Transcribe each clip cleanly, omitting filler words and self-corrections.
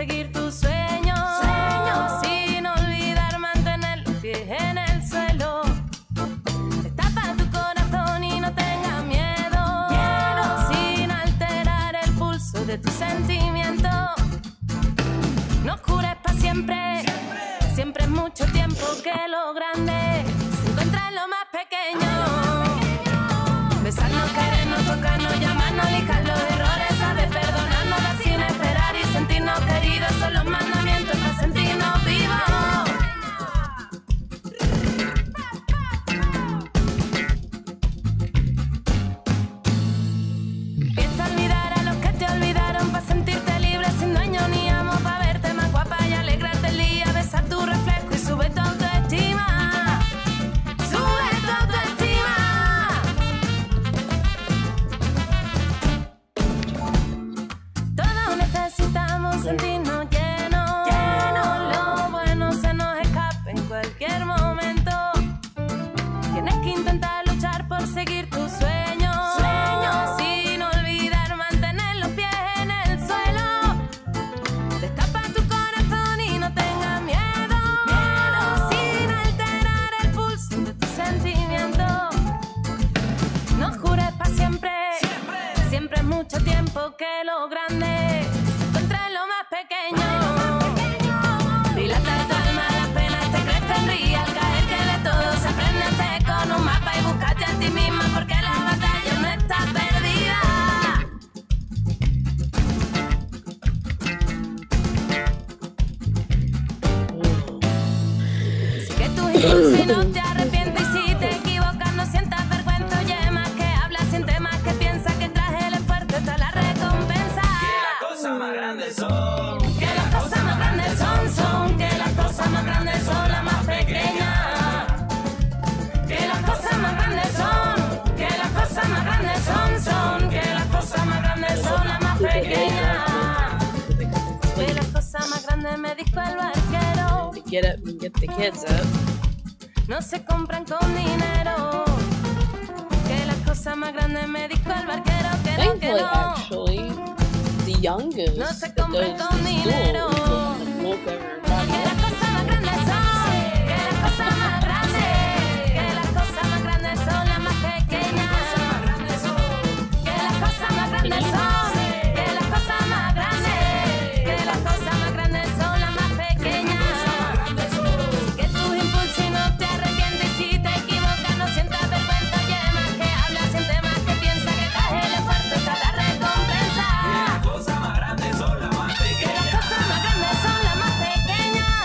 seguir tus sueños, sin olvidar mantener los pies en el suelo. Destapa tu corazón y no tengas miedo, sin alterar el pulso de tus sentimientos. No jures para siempre, siempre es mucho tiempo que lo grande se encuentra en lo más pequeño. Besarnos, querernos, tocarnos, llamarnos, lijar los errores, saber perdonarnos, dar sin esperar y sentirnos queridos son los mandamientos para sentirnos vivos. Empieza a olvidar a los que te olvidaron para sentirte libre sin dueño ni amo, para verte más guapa y alegrarte el día, besar tu reflejo y sube tu autoestima. Sube tu autoestima. Todos necesitamos sentirnos llenos, lo bueno se nos escapa en cualquier momento. Tienes que intentar luchar por seguir tus sueños, sin olvidar mantener los pies en el suelo. Destapa tu corazón y no tengas miedo, sin alterar el pulso de tus sentimientos. No jures para siempre, siempre es mucho tiempo que lo grande se encuentra en lo más pequeño. Dilata tu alma, las penas te crecen, ríe al caer que de todo se aprende. Con un mapa y búscate a ti misma porque la batalla no está perdida. Sigue tus impulsos y no te arrepientes, y si te equivocas no sientas vergüenza. Oye, más que hablas, siente más que piensa, que traje el esfuerzo está la recompensa. Que las cosas más grandes son, que las cosas más grandes son, que las cosas más grandes son las más pequeñas. Que las cosas más grandes son, que las cosas más grandes son, que las cosas más grandes son las más pequeñas. Que las cosas más grandes, me dijo el barquero, Get up and get the kids up. no se compran con dinero. Que las cosas más grandes, me dijo el barquero, que no, que Thankfully, no. actually, the youngest No se that compran goes con to dinero. school can whoop Que everybody. las cosas más grandes son, que las cosas más grandes, que las cosas más grandes son las más pequeñas. Que las cosas más grandes son, que las cosas más grandes, que las cosas más grandes son las más pequeñas. Que tus impulsos y no te arrepientes, y si te equivocas no sientas vergüenza. Oye, más que hablas, siente más que piensa, que traje el esfuerzo está la recompensa. que las cosas más grandes son las más Que las pequeñas. cosas más grandes son las más pequeñas.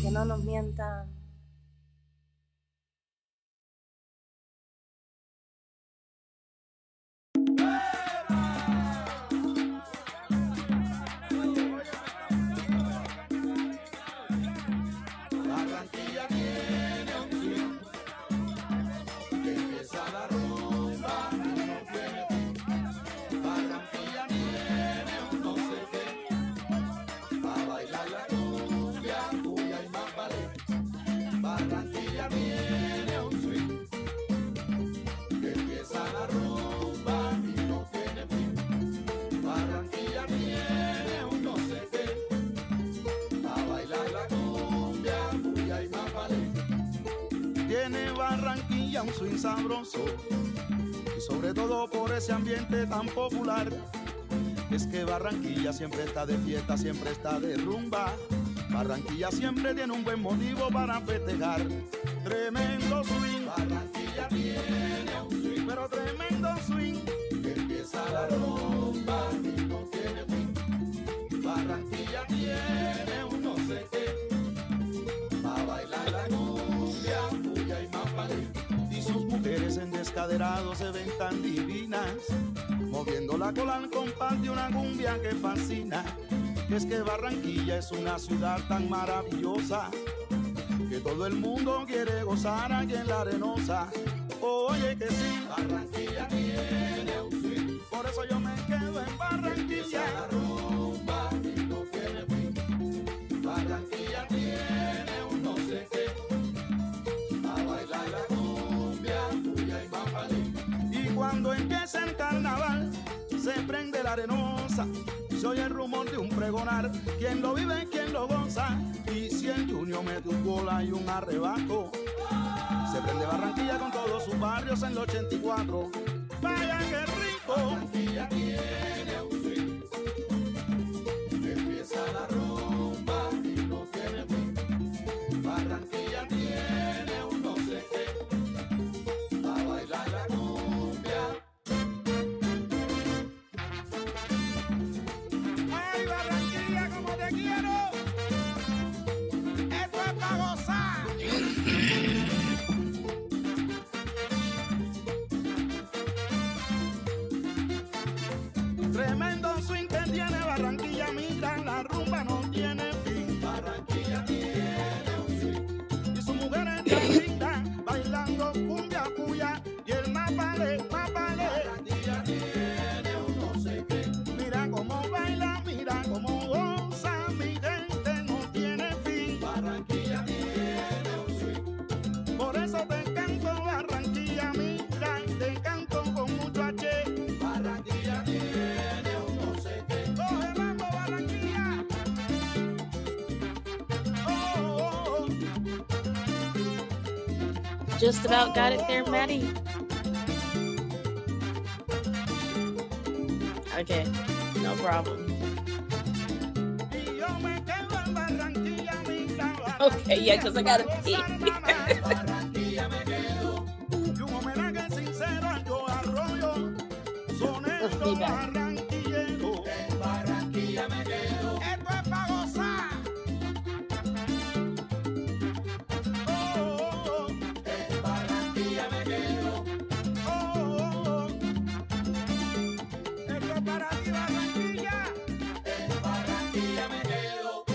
Que no nos mientan. Barranquilla tiene un swing que empieza la rumba y no tiene fin. Barranquilla tiene un no sé qué para bailar la cumbia, cumbia y más vale. Barranquilla tiene un swing que empieza la rumba y no tiene fin. Barranquilla tiene un no sé qué para bailar la cumbia, cumbia y más vale. Tiene Barranquilla un swing sabroso y sobre todo por ese ambiente tan popular. Es que Barranquilla siempre está de fiesta, siempre está de rumba. Barranquilla siempre tiene un buen motivo para festejar. Tremendo swing, Barranquilla tiene un swing, pero tremendo swing que empieza la rumba y no tiene fin. Barranquilla tiene un no sé qué para bailar la cumbia, cumbia y más vale. Y sus mujeres en descaderado se ven tan divinas, moviendo la cola al compás de una cumbia que fascina. Es que Barranquilla es una ciudad tan maravillosa que todo el mundo quiere gozar aquí en la Arenosa. Oye que sí, Barranquilla tiene un swing, por eso yo me quedo en Barranquilla. La rumba y no tiene fin. Barranquilla tiene un no sé qué a bailar la cumbia, cumbia y mambalí. Y cuando empieza el carnaval se prende la Arenosa se oye el rumor de un pregonar. Quien lo vive, quien lo goza. Y si el Junior mete un gol hay un arrebato. Se prende Barranquilla con todos sus barrios en el 84. Vaya que rico. Barranquilla tiene un swing. Empieza la rumba y no tiene fin. Barranquilla tiene un no sé qué. A bailar la cumbia. Ay, Barranquilla, como te quiero. Esto es para gozar. Tremendo swing que tiene Barranquilla, mira, la rumba no tiene fin. Barranquilla tiene un swing. Y sus mujeres tan lindas, bailando cumbia, puya, y el más vale, más vale. Barranquilla tiene un no sé qué. Mira cómo baila, mira cómo goza, mi gente no tiene fin. Barranquilla tiene un swing. Por eso te canto Barranquilla, mira, y te canto con mucho H. Barranquilla tiene un no sé qué. Coge mambo, Barranquilla. Oh, oh, oh. Just about got it there, Maddie. Okay, no problem. Y yo me quedo en Barranquilla, mira, Okay, yeah, 'cause I gotta pee. Barranquilla me quedo. Y un homenaje sincero a Yo Arroyo. Sonero Let's be back. barranquillero. En Barranquilla me quedo. Esto es pa' gozar. Oh, oh, oh. En Barranquilla me quedo. Oh, oh, oh. Esto es para ti, Barranquilla. En Barranquilla me quedo.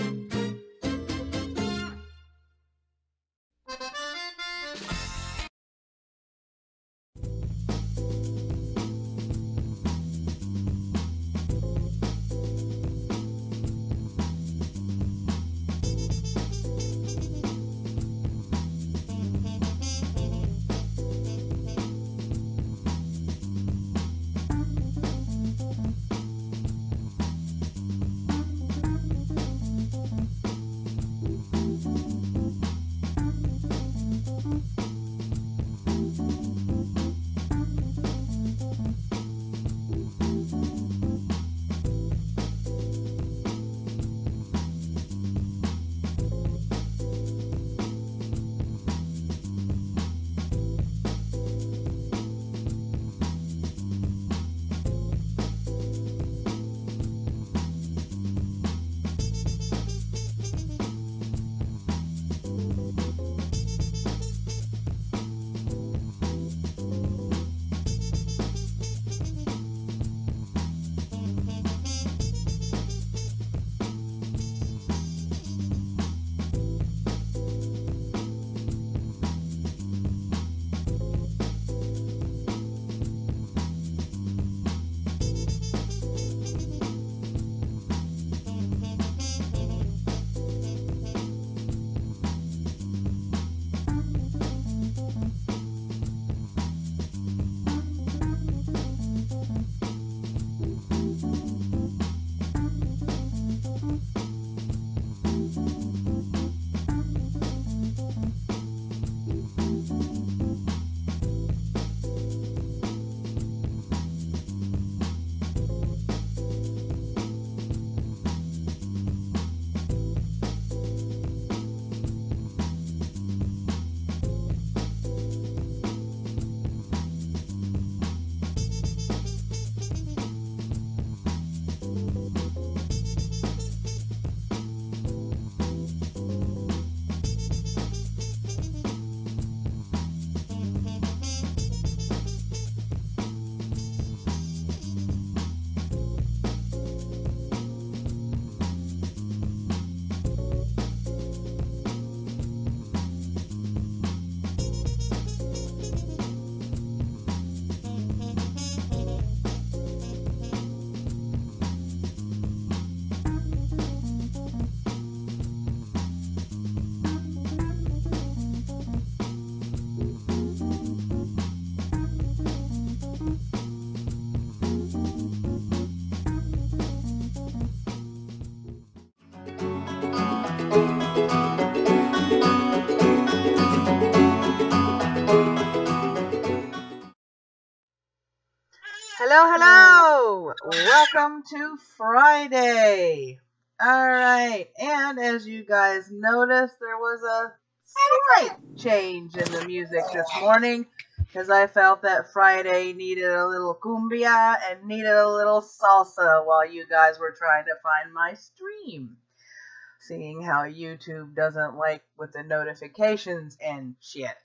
Hello, hello! Welcome to Friday. Alright, and as you guys noticed, there was a slight change in the music this morning because I felt that Friday needed a little cumbia and needed a little salsa while you guys were trying to find my stream. Seeing how YouTube doesn't like with the notifications and shit.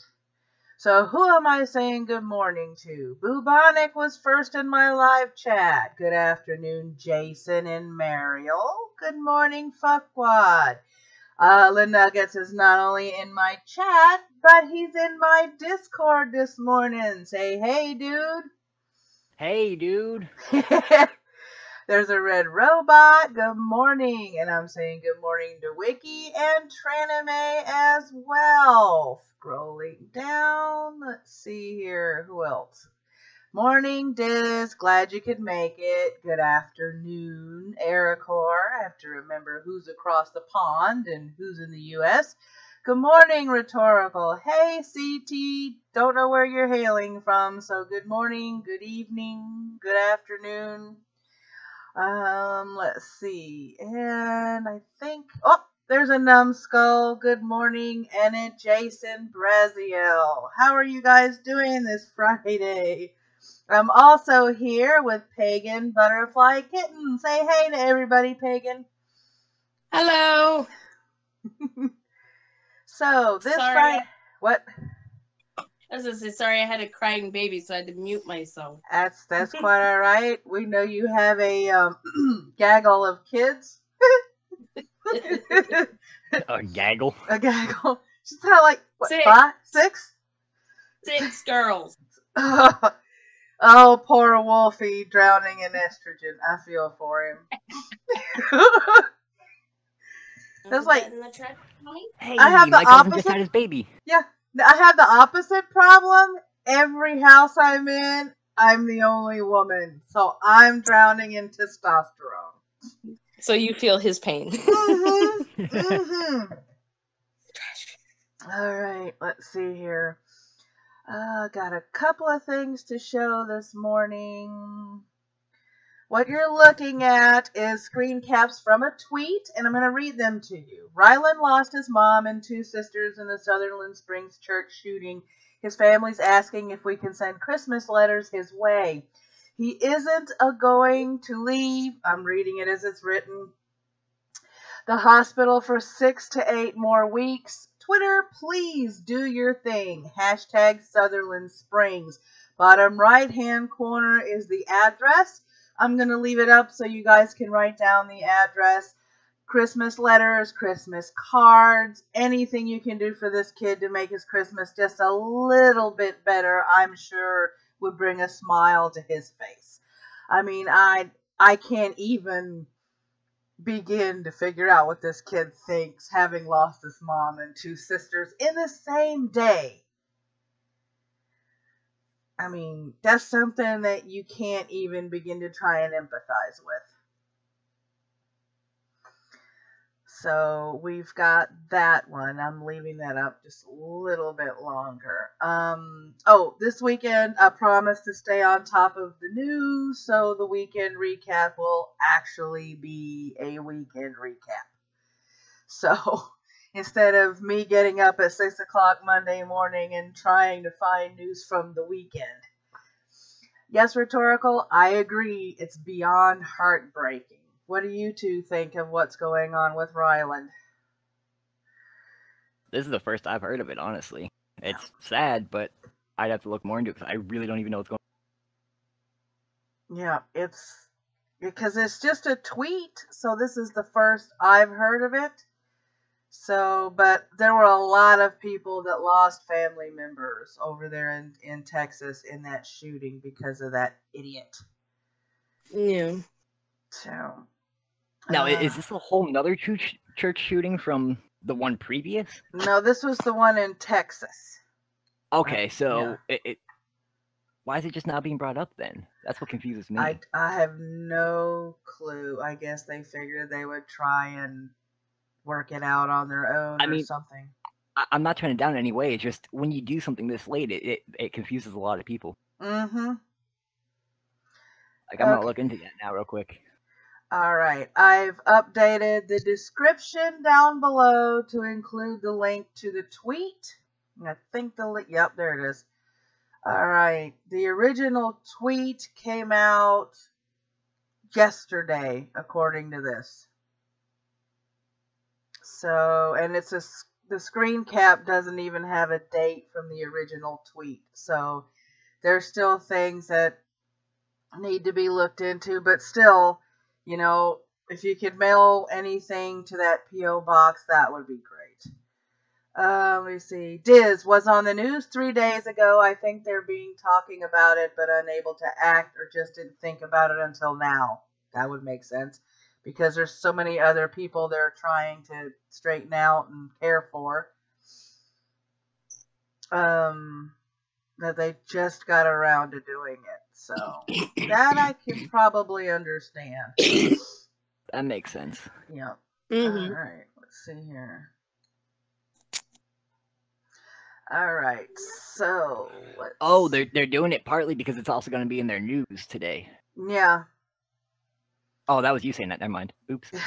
So who am I saying good morning to? Bubonic was first in my live chat. Good afternoon, Jason and Mariel. Good morning, Fuckwad. Lhenuggets is not only in my chat, but he's in my Discord this morning. Say hey, dude. Hey, dude. There's a red robot. Good morning. And I'm saying good morning to Wiki and Tranime as well. Scrolling down. Let's see here. Who else? Morning, Diz. Glad you could make it. Good afternoon, Ericor. I have to remember who's across the pond and who's in the U.S. Good morning, Rhetorical. Hey, CT. Don't know where you're hailing from, so good morning, good evening, good afternoon. Let's see. And I think, there's a numbskull. Good morning, Enid, Jason, Brazeal. How are you guys doing this Friday? I'm also here with Pagan, Butterfly, Kitten. Say hey to everybody, Pagan. Hello. So, this Sorry. Friday... What? I was going to say, sorry, I had a crying baby, so I had to mute myself. That's quite all right. We know you have a gaggle of kids. A gaggle? A gaggle. She's kind of like, what, Six. 5? 6? 6 girls. Oh, poor Wolfie drowning in estrogen. I feel for him. That's like, Hey, I have the my cousin just opposite- had his baby. yeah, I have the opposite problem. Every house I'm in, I'm the only woman. So I'm drowning in testosterone. So you feel his pain. Mm-hmm. Mm-hmm. All right, let's see here. Got a couple of things to show this morning. What you're looking at is screen caps from a tweet, and I'm going to read them to you. Ryland lost his mom and 2 sisters in the Sutherland Springs church shooting. His family's asking if we can send Christmas letters his way. He isn't going to leave. I'm reading it as it's written. The hospital for 6 to 8 more weeks. Twitter, please do your thing. Hashtag Sutherland Springs. Bottom right-hand corner is the address. I'm going to leave it up so you guys can write down the address. Christmas letters, Christmas cards, anything you can do for this kid to make his Christmas just a little bit better, I'm sure would bring a smile to his face. I mean, I can't even begin to figure out what this kid thinks, having lost his mom and 2 sisters in the same day. I mean, that's something that you can't even begin to try and empathize with. So we've got that one. I'm leaving that up just a little bit longer. This weekend I promised to stay on top of the news, so the weekend recap will actually be a weekend recap. So instead of me getting up at 6 o'clock Monday morning and trying to find news from the weekend. Yes, Rhetorical, I agree. It's beyond heartbreaking. What do you two think of what's going on with Ryland? This is the first I've heard of it, honestly. It's sad, but I'd have to look more into it because I really don't even know what's going on. Yeah, it's because it's just a tweet, so this is the first I've heard of it. So, but there were a lot of people that lost family members over there in Texas in that shooting because of that idiot. Yeah. So, Now, is this a whole nother church shooting from the one previous? no, this was the one in Texas. Okay, so why is it just not being brought up then? That's what confuses me. I have no clue. I guess they figured they would try and work it out on their own or something. I'm not trying to down it in any way. It's just when you do something this late, it confuses a lot of people. Mm-hmm. Like, I'm gonna Okay. look into that now real quick. All right. I've updated the description down below to include the link to the tweet. I think the link, yep, there it is. All right. The original tweet came out yesterday, according to this. So, and the screen cap doesn't even have a date from the original tweet. So, there's still things that need to be looked into, but still, you know, if you could mail anything to that P.O. box, that would be great. Let me see. Diz was on the news 3 days ago. I think they're talking about it, but unable to act or just didn't think about it until now. That would make sense because there's so many other people they're trying to straighten out and care for. That they just got around to doing it. So that I can probably understand. That makes sense. Yeah. Mm-hmm. All right. Let's see here. All right. So. Oh, they're doing it partly because it's also going to be in their news today. Yeah. Oh, that was you saying that. Never mind. Oops. Just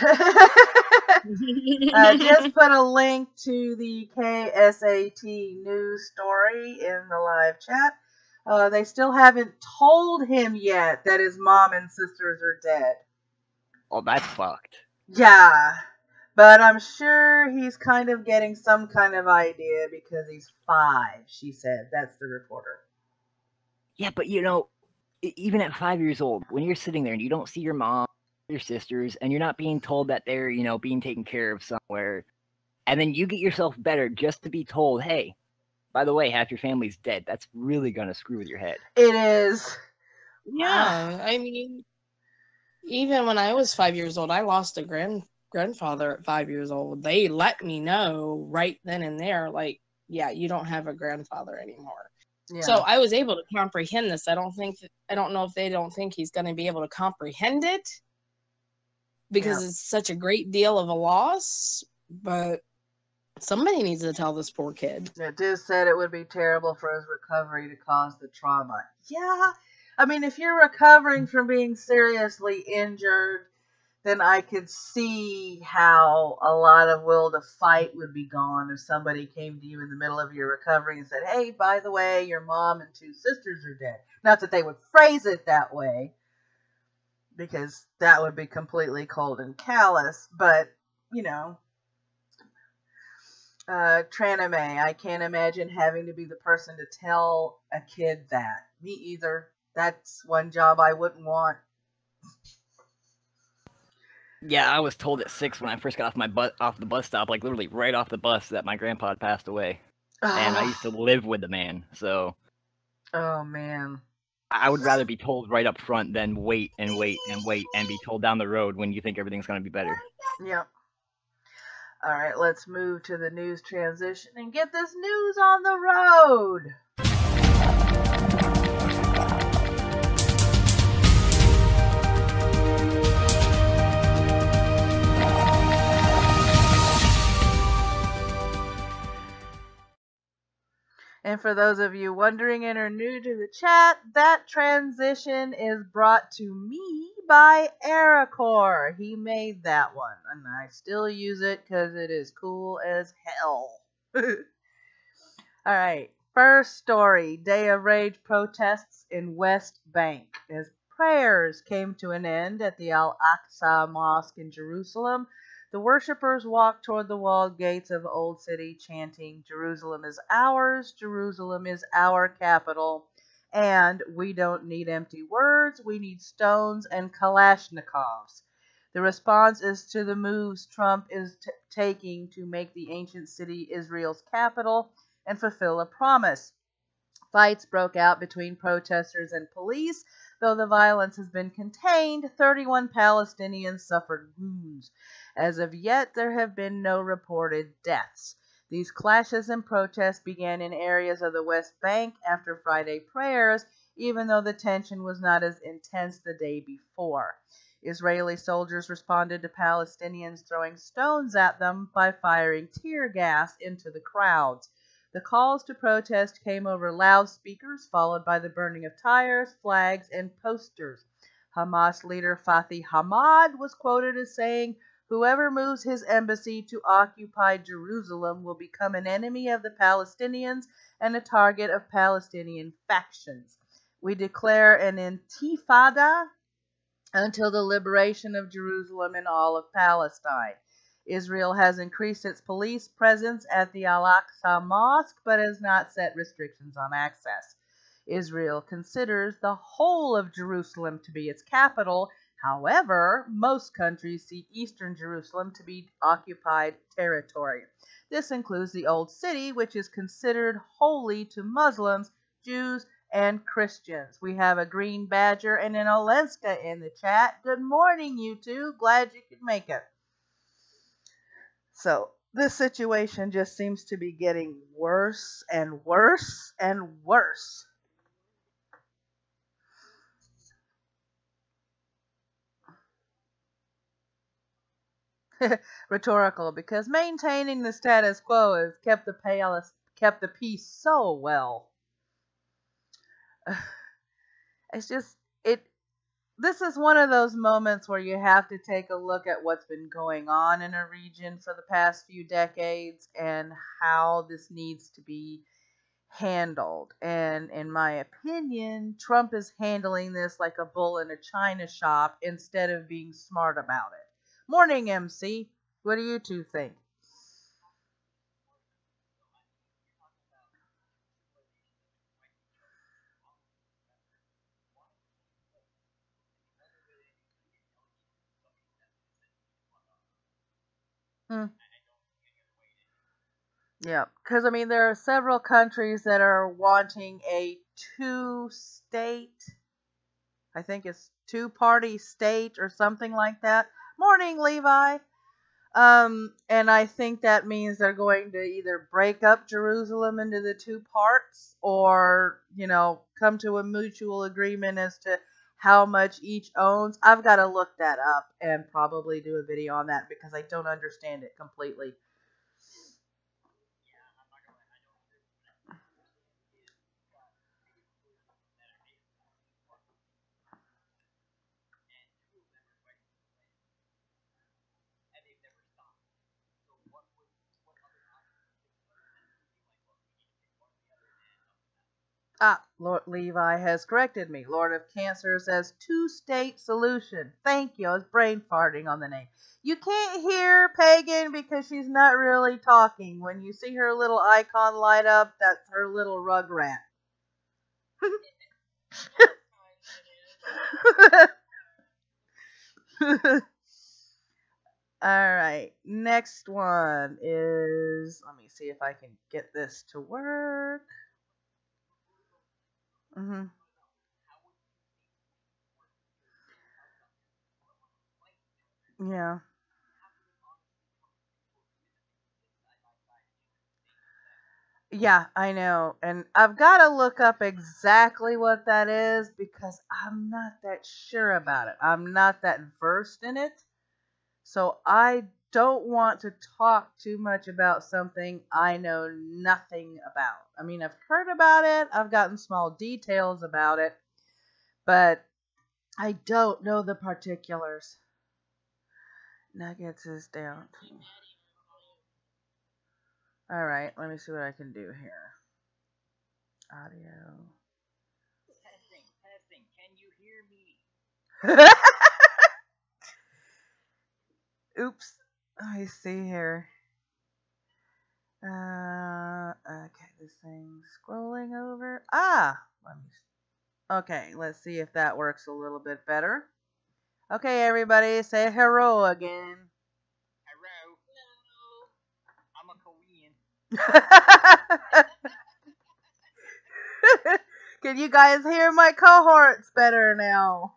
put a link to the KSAT news story in the live chat. They still haven't told him yet that his mom and sisters are dead. Oh, that's fucked. Yeah, but I'm sure he's kind of getting some kind of idea because he's 5, she said. That's the reporter. Yeah, but you know, even at 5 years old, when you're sitting there and you don't see your mom, your sisters, and you're not being told that they're, you know, being taken care of somewhere, and then you get yourself better just to be told, hey, by the way, half your family's dead. That's really gonna screw with your head. It is. Yeah, I mean, even when I was 5 years old, I lost a grandfather at 5 years old. They let me know right then and there, like, yeah, you don't have a grandfather anymore. Yeah. So I was able to comprehend this. I don't know if they don't think he's going to be able to comprehend it because it's such a great deal of a loss, but somebody needs to tell this poor kid. It just said it would be terrible for his recovery to cause the trauma. Yeah. I mean, if you're recovering from being seriously injured, then I could see how a lot of will to fight would be gone if somebody came to you in the middle of your recovery and said, hey, by the way, your mom and 2 sisters are dead. Not that they would phrase it that way, because that would be completely cold and callous, but, you know. Traname, I can't imagine having to be the person to tell a kid that. Me either. That's one job I wouldn't want. Yeah, I was told at 6 when I first got off the bus stop, like literally right off the bus, that my grandpa had passed away. And I used to live with the man, so. Oh, man. I would rather be told right up front than wait and wait and wait and be told down the road when you think everything's going to be better. Yep. All right, let's move to the news transition and get this news on the road. And for those of you wondering and are new to the chat, that transition is brought to me by Aracor. He made that one, and I still use it because it is cool as hell. Alright, first story. Day of Rage protests in West Bank. As prayers came to an end at the Al-Aqsa Mosque in Jerusalem, the worshippers walked toward the walled gates of Old City chanting, Jerusalem is ours, Jerusalem is our capital, and we don't need empty words, we need stones and Kalashnikovs. The response is to the moves Trump is taking to make the ancient city Israel's capital and fulfill a promise. Fights broke out between protesters and police. Though the violence has been contained, 31 Palestinians suffered wounds. As of yet, there have been no reported deaths. These clashes and protests began in areas of the West Bank after Friday prayers, even though the tension was not as intense the day before. Israeli soldiers responded to Palestinians throwing stones at them by firing tear gas into the crowds. The calls to protest came over loudspeakers, followed by the burning of tires, flags, and posters. Hamas leader Fathi Hamad was quoted as saying, "Whoever moves his embassy to occupy Jerusalem will become an enemy of the Palestinians and a target of Palestinian factions. We declare an intifada until the liberation of Jerusalem and all of Palestine. Israel has increased its police presence at the Al-Aqsa Mosque, but has not set restrictions on access. Israel considers the whole of Jerusalem to be its capital. However, most countries see eastern Jerusalem to be occupied territory. This includes the Old City, which is considered holy to Muslims, Jews, and Christians." We have a Green Badger and an Olenska in the chat. Good morning, you two. Glad you could make it. So, this situation just seems to be getting worse and worse and worse. Rhetorical, because maintaining the status quo has kept the peace so well. It's just this is one of those moments where you have to take a look at what's been going on in a region for the past few decades and how this needs to be handled. And in my opinion, Trump is handling this like a bull in a china shop instead of being smart about it. Morning, MC. What do you two think? Yeah, because I mean, there are several countries that are wanting a two-state, I think it's two-party state or something like that. Morning, Levi. And I think that means they're going to either break up Jerusalem into the two parts or, come to a mutual agreement as to how much each owns. I've got to look that up and probably do a video on that because I don't understand it completely. Lord Levi has corrected me. Lord of Cancer says two-state solution. Thank you. I was brain farting on the name. You can't hear Pagan because she's not really talking. When you see her little icon light up, that's her little rugrat. Alright, next one is, let me see if I can get this to work. Yeah. Yeah, I know. And I've got to look up exactly what that is because I'm not that sure about it. I'm not that versed in it. So I don't want to talk too much about something I know nothing about. I mean, I've heard about it, I've gotten small details about it, but I don't know the particulars. Nuggets is down. Alright, let me see what I can do here. Audio. Testing. Can you hear me? Oops. Let me see here. Okay, this thing's scrolling over. Okay, let's see if that works a little bit better. Okay, everybody, say hello again. Hello. I'm a Korean. Can you guys hear my cohorts better now?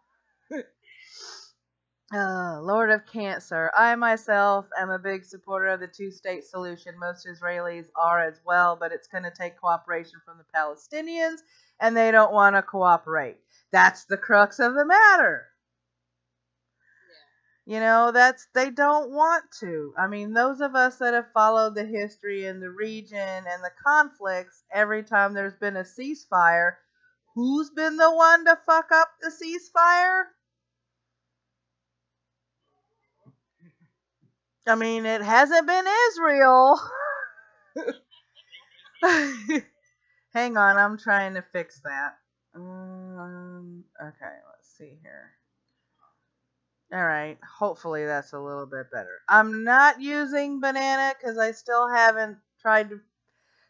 Lord of Cancer. I myself am a big supporter of the two-state solution. Most Israelis are as well, but it's going to take cooperation from the Palestinians, and they don't want to cooperate. That's the crux of the matter. They don't want to. I mean, those of us that have followed the history in the region and the conflicts, every time there's been a ceasefire, who's been the one to fuck up the ceasefire? I mean, it hasn't been Israel. Hang on, I'm trying to fix that. Okay, let's see here. Alright, hopefully that's a little bit better. I'm not using banana because I still haven't tried to...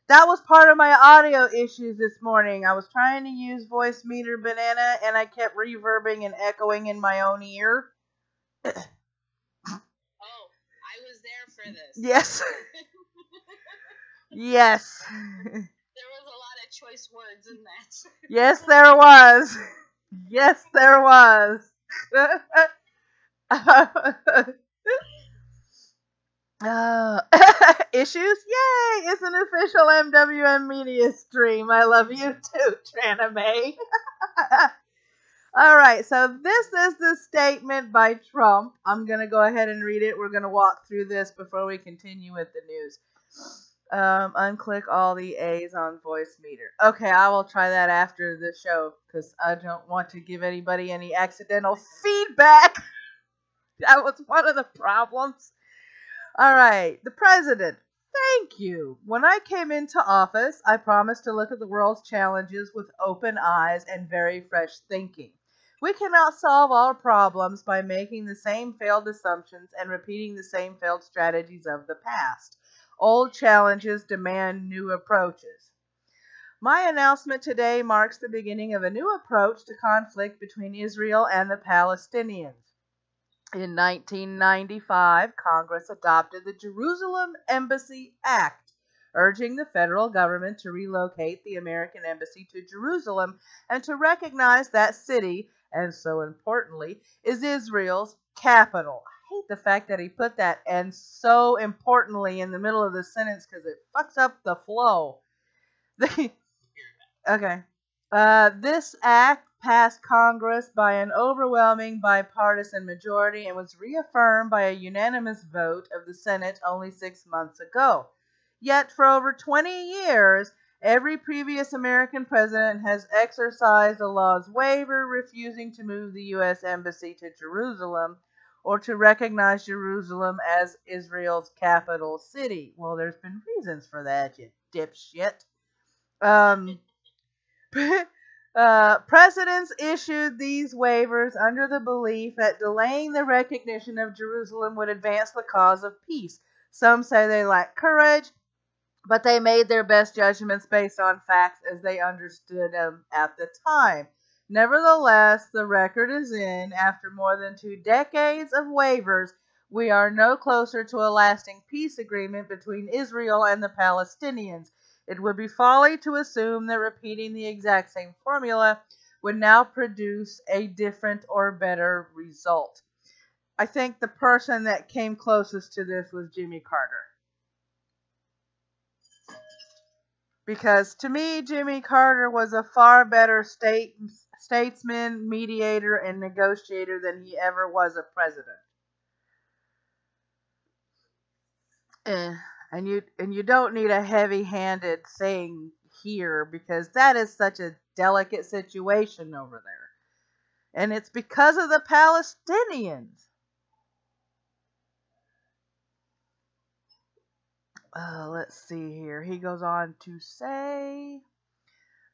That was part of my audio issues this morning. I was trying to use voice meter banana and I kept reverbing and echoing in my own ear. Oh, I was there for this. Yes. Yes. There was a lot of choice words in that. Yes, there was. Yes, there was. Issues? Yay! It's an official MWM media stream. I love you too, Traname. Alright, so this is the statement by Trump. I'm going to go ahead and read it. We're going to walk through this before we continue with the news. Unclick all the A's on voice meter. Okay, I will try that after the show because I don't want to give anybody any accidental feedback. That was one of the problems. Alright, the president. Thank you. When I came into office, I promised to look at the world's challenges with open eyes and very fresh thinking. We cannot solve all problems by making the same failed assumptions and repeating the same failed strategies of the past. Old challenges demand new approaches. My announcement today marks the beginning of a new approach to conflict between Israel and the Palestinians. In 1995, Congress adopted the Jerusalem Embassy Act, urging the federal government to relocate the American embassy to Jerusalem and to recognize that city, and so importantly, is Israel's capital. I hate the fact that he put that "and so importantly" in the middle of the sentence because it fucks up the flow. Okay. This act passed Congress by an overwhelming bipartisan majority and was reaffirmed by a unanimous vote of the Senate only 6 months ago. Yet for over 20 years, every previous American president has exercised the law's waiver, refusing to move the U.S. Embassy to Jerusalem or to recognize Jerusalem as Israel's capital city. Well, there's been reasons for that, you dipshit. Presidents issued these waivers under the belief that delaying the recognition of Jerusalem would advance the cause of peace. Some say they lack courage, but they made their best judgments based on facts as they understood them at the time. Nevertheless, the record is in. After more than 2 decades of waivers, we are no closer to a lasting peace agreement between Israel and the Palestinians. It would be folly to assume that repeating the exact same formula would now produce a different or better result. I think the person that came closest to this was Jimmy Carter. Because to me, Jimmy Carter was a far better statesman, mediator, and negotiator than he ever was a president. And you don't need a heavy-handed saying here because that is such a delicate situation over there. And it's because of the Palestinians. Let's see here. He goes on to say,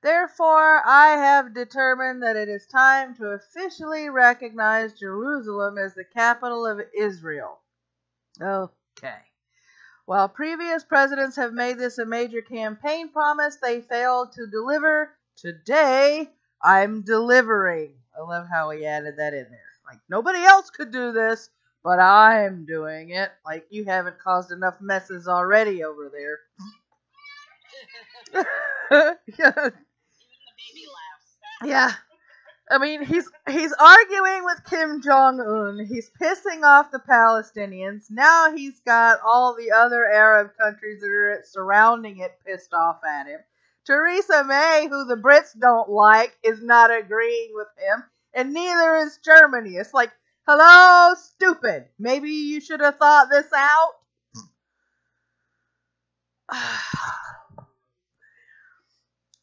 therefore, I have determined that it is time to officially recognize Jerusalem as the capital of Israel. Okay. While previous presidents have made this a major campaign promise, they failed to deliver. Today, I'm delivering. I love how he added that in there. Like, nobody else could do this, but I'm doing it. Like, you haven't caused enough messes already over there. Even the baby laughs. Yeah. I mean, he's arguing with Kim Jong-un. He's pissing off the Palestinians. Now he's got all the other Arab countries that are surrounding it pissed off at him. Theresa May, who the Brits don't like, is not agreeing with him. And neither is Germany. It's like, hello, stupid. Maybe you should have thought this out.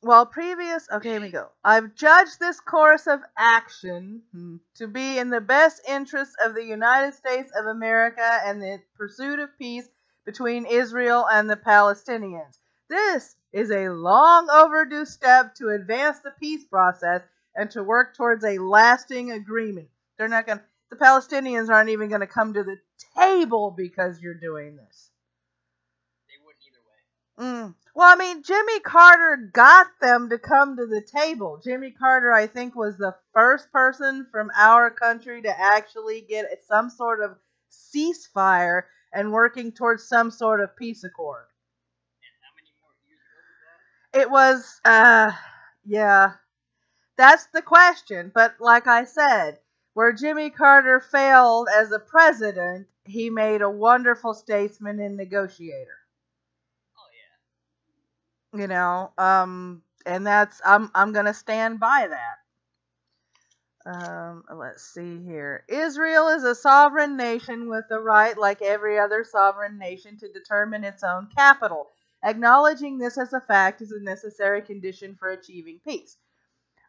Okay, here we go. I've judged this course of action to be in the best interest of the United States of America and the pursuit of peace between Israel and the Palestinians. This is a long overdue step to advance the peace process and to work towards a lasting agreement. The Palestinians aren't even going to come to the table because you're doing this. Well, I mean, Jimmy Carter got them to come to the table. Jimmy Carter, I think, was the first person from our country to actually get some sort of ceasefire and working towards some sort of peace accord. And how many more years ago was that? Yeah. That's the question. But like I said, where Jimmy Carter failed as a president, he made a wonderful statesman and negotiator. You know, and that's I'm gonna stand by that. Let's see here. Israel is a sovereign nation with the right, like every other sovereign nation, to determine its own capital. Acknowledging this as a fact is a necessary condition for achieving peace.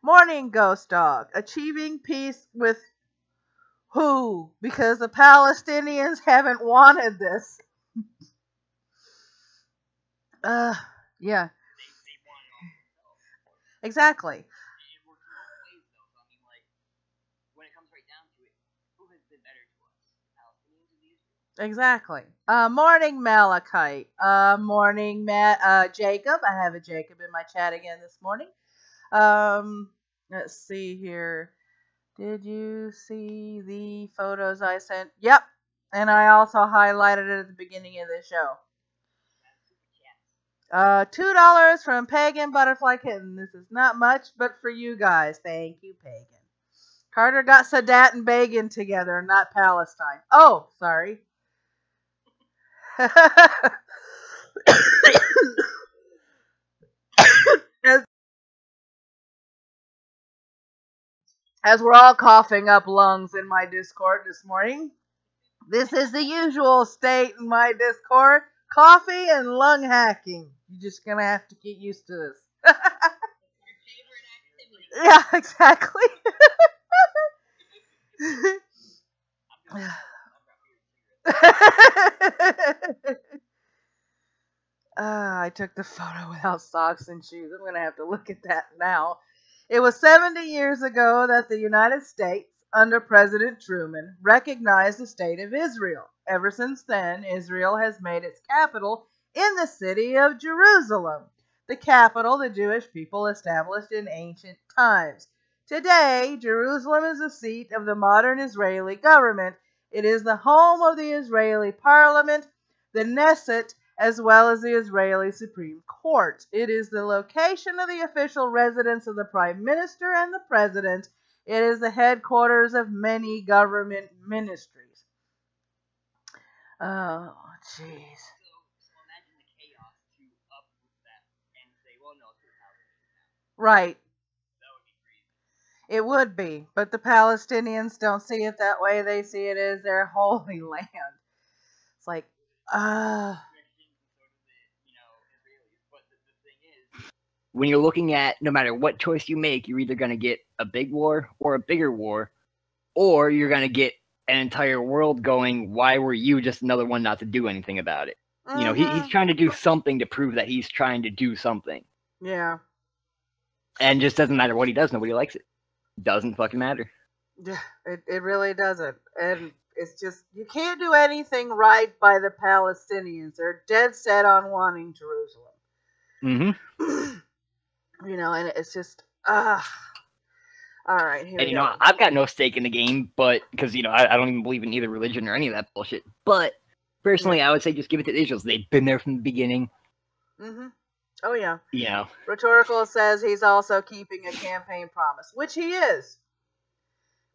Morning, Ghost Dog. Achieving peace with who? Because the Palestinians haven't wanted this. Yeah. Exactly. Exactly. Morning, Malachite. Morning, Jacob. I have a Jacob in my chat again this morning. Let's see here. Did you see the photos I sent? Yep. And I also highlighted it at the beginning of the show. $2 from Pagan Butterfly Kitten. This is not much, but for you guys. Thank you, Pagan. Carter got Sadat and Pagan together, not Palestine. Oh, sorry. As we're all coughing up lungs in my Discord this morning, this is the usual state in my Discord. Coffee and lung hacking. You're just going to have to get used to this. Yeah, exactly. I took the photo without socks and shoes. I'm going to have to look at that now. It was 70 years ago that the United States, under President Truman, recognized the state of Israel. Ever since then, Israel has made its capital in the city of Jerusalem, the capital the Jewish people established in ancient times. Today, Jerusalem is the seat of the modern Israeli government. It is the home of the Israeli parliament, the Knesset, as well as the Israeli Supreme Court. It is the location of the official residence of the Prime Minister and the President. It is the headquarters of many government ministries. Oh, jeez. So imagine the chaos to uproot that and say, well, no, it's Palestine. Right. That would be crazy. It would be, but the Palestinians don't see it that way. They see it as their holy land. It's like, when you're looking at no matter what choice you make, you're either going to get a big war or a bigger war, or you're going to get an entire world going, why were you just another one not to do anything about it? Mm-hmm. You know, he's trying to do something to prove that he's trying to do something. Yeah. And just doesn't matter what he does. Nobody likes it. Doesn't fucking matter. Yeah, it really doesn't. And it's just, you can't do anything right by the Palestinians. They're dead set on wanting Jerusalem. Mm-hmm. You know, and it's just, all right. Here and, we go. I've got no stake in the game, but, because, I don't even believe in either religion or any of that bullshit. But, personally, I would say just give it to the Israelis. They've been there from the beginning. Mm-hmm. Oh, yeah. Yeah. Rhetorical says he's also keeping a campaign promise, which he is.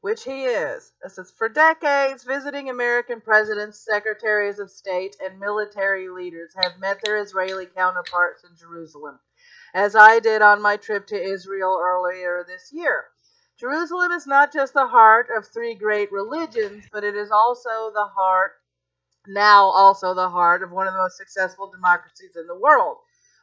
Which he is. It says, for decades, visiting American presidents, secretaries of state, and military leaders have met their Israeli counterparts in Jerusalem, as I did on my trip to Israel earlier this year. Jerusalem is not just the heart of three great religions, but it is also the heart of one of the most successful democracies in the world.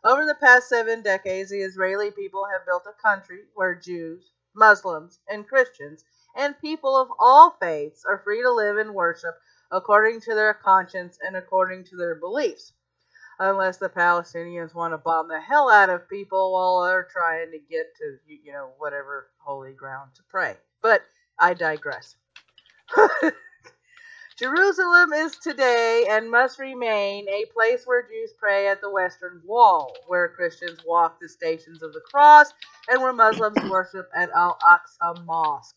Over the past 7 decades, the Israeli people have built a country where Jews, Muslims, and Christians, and people of all faiths are free to live and worship according to their conscience and according to their beliefs. Unless the Palestinians want to bomb the hell out of people while they're trying to get to, whatever holy ground to pray. But I digress. Jerusalem is today and must remain a place where Jews pray at the Western Wall, where Christians walk the Stations of the Cross, and where Muslims worship at Al-Aqsa Mosque.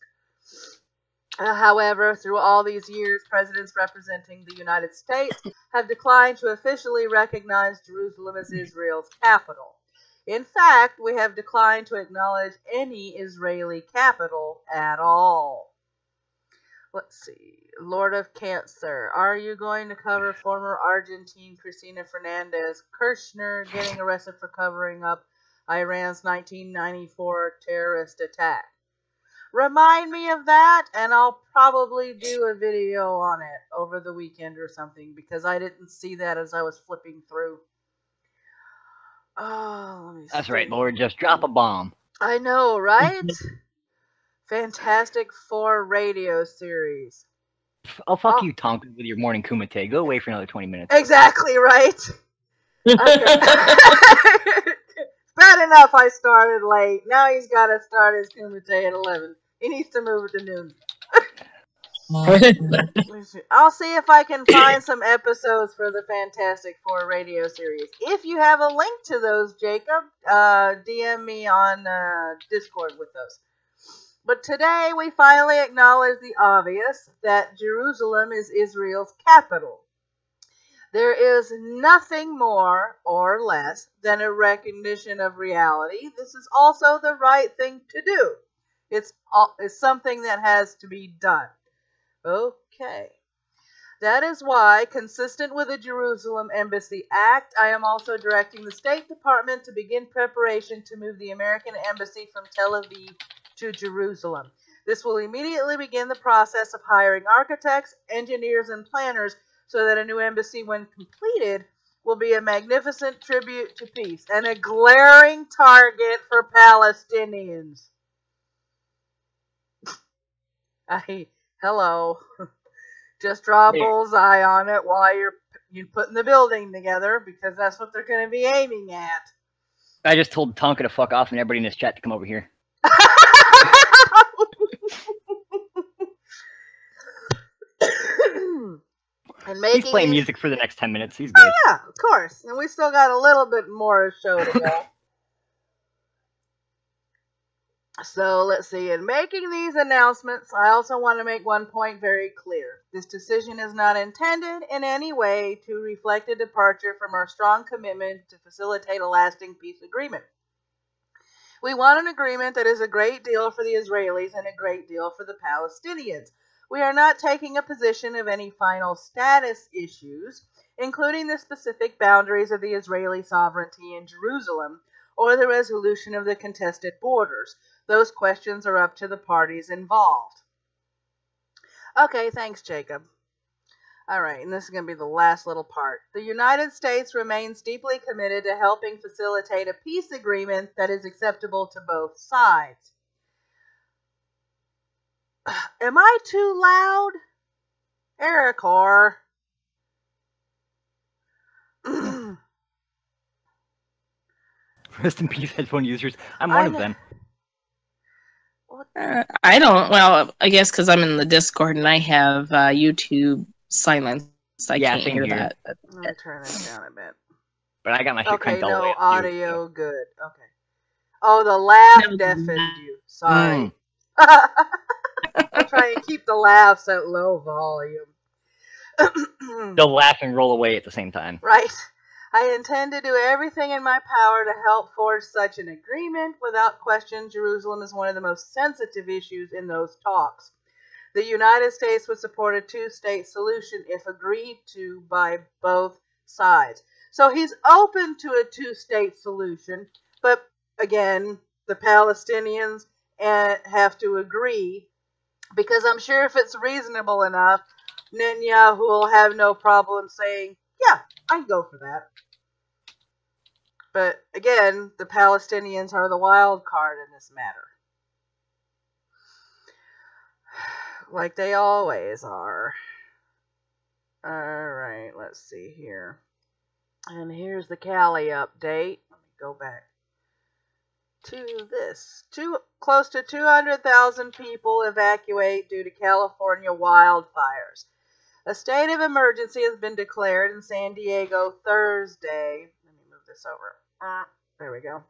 However, through all these years, presidents representing the United States have declined to officially recognize Jerusalem as Israel's capital. In fact, we have declined to acknowledge any Israeli capital at all. Let's see. Lord of Cancer, are you going to cover former Argentine Cristina Fernandez Kirchner getting arrested for covering up Iran's 1994 terrorist attack? Remind me of that, and I'll probably do a video on it over the weekend or something, because I didn't see that as I was flipping through. Oh, let me see. That's right, Lord. Just drop a bomb. I know, right? Fantastic Four radio series. Oh, fuck you, Tonka, with your morning Kumite. Go away for another 20 minutes. Exactly, right? Okay. Bad enough I started late. Now he's got to start his Kumite at 11. He needs to move it to noon. I'll see if I can find some episodes for the Fantastic Four radio series. If you have a link to those, Jacob, DM me on Discord with those. But today we finally acknowledge the obvious, that Jerusalem is Israel's capital. There is nothing more or less than a recognition of reality. This is also the right thing to do. It's something that has to be done. Okay. That is why, consistent with the Jerusalem Embassy Act, I am also directing the State Department to begin preparation to move the American Embassy from Tel Aviv to Jerusalem. This will immediately begin the process of hiring architects, engineers, and planners so that a new embassy, when completed, will be a magnificent tribute to peace and a glaring target for Palestinians. Hello. Just draw a bullseye on it while you're putting the building together, because that's what they're going to be aiming at. I just told Tonka to fuck off and everybody in this chat to come over here. And He's playing music for the next 10 minutes. He's good. Oh, yeah, of course. And we still got a little bit more show to go. So, let's see. In making these announcements, I also want to make one point very clear. This decision is not intended in any way to reflect a departure from our strong commitment to facilitate a lasting peace agreement. We want an agreement that is a great deal for the Israelis and a great deal for the Palestinians. We are not taking a position of any final status issues, including the specific boundaries of the Israeli sovereignty in Jerusalem or the resolution of the contested borders. Those questions are up to the parties involved. Okay, thanks, Jacob. All right, and this is going to be the last little part. The United States remains deeply committed to helping facilitate a peace agreement that is acceptable to both sides. Am I too loud? Ericor. Rest in peace, headphone users. I'm one of them. I don't. Well, I guess because I'm in the Discord and I have YouTube silenced. I can't hear that. I'm going to turn it down a bit. But I got my shit cranked all the way up. Audio, good. Okay. Oh, the laugh deafened you. Sorry. I'll try and keep the laughs at low volume. They'll laugh and roll away at the same time. Right. I intend to do everything in my power to help forge such an agreement. Without question, Jerusalem is one of the most sensitive issues in those talks. The United States would support a two-state solution if agreed to by both sides. So he's open to a two-state solution, but again, the Palestinians have to agree, because I'm sure if it's reasonable enough, Netanyahu will have no problem saying, yeah, I can go for that. But again, the Palestinians are the wild card in this matter. Like they always are. Alright, let's see here. And here's the Cali update. Let me go back to this. Close to 200,000 people evacuate due to California wildfires. A state of emergency has been declared in San Diego Thursday. Let me move this over. There we go.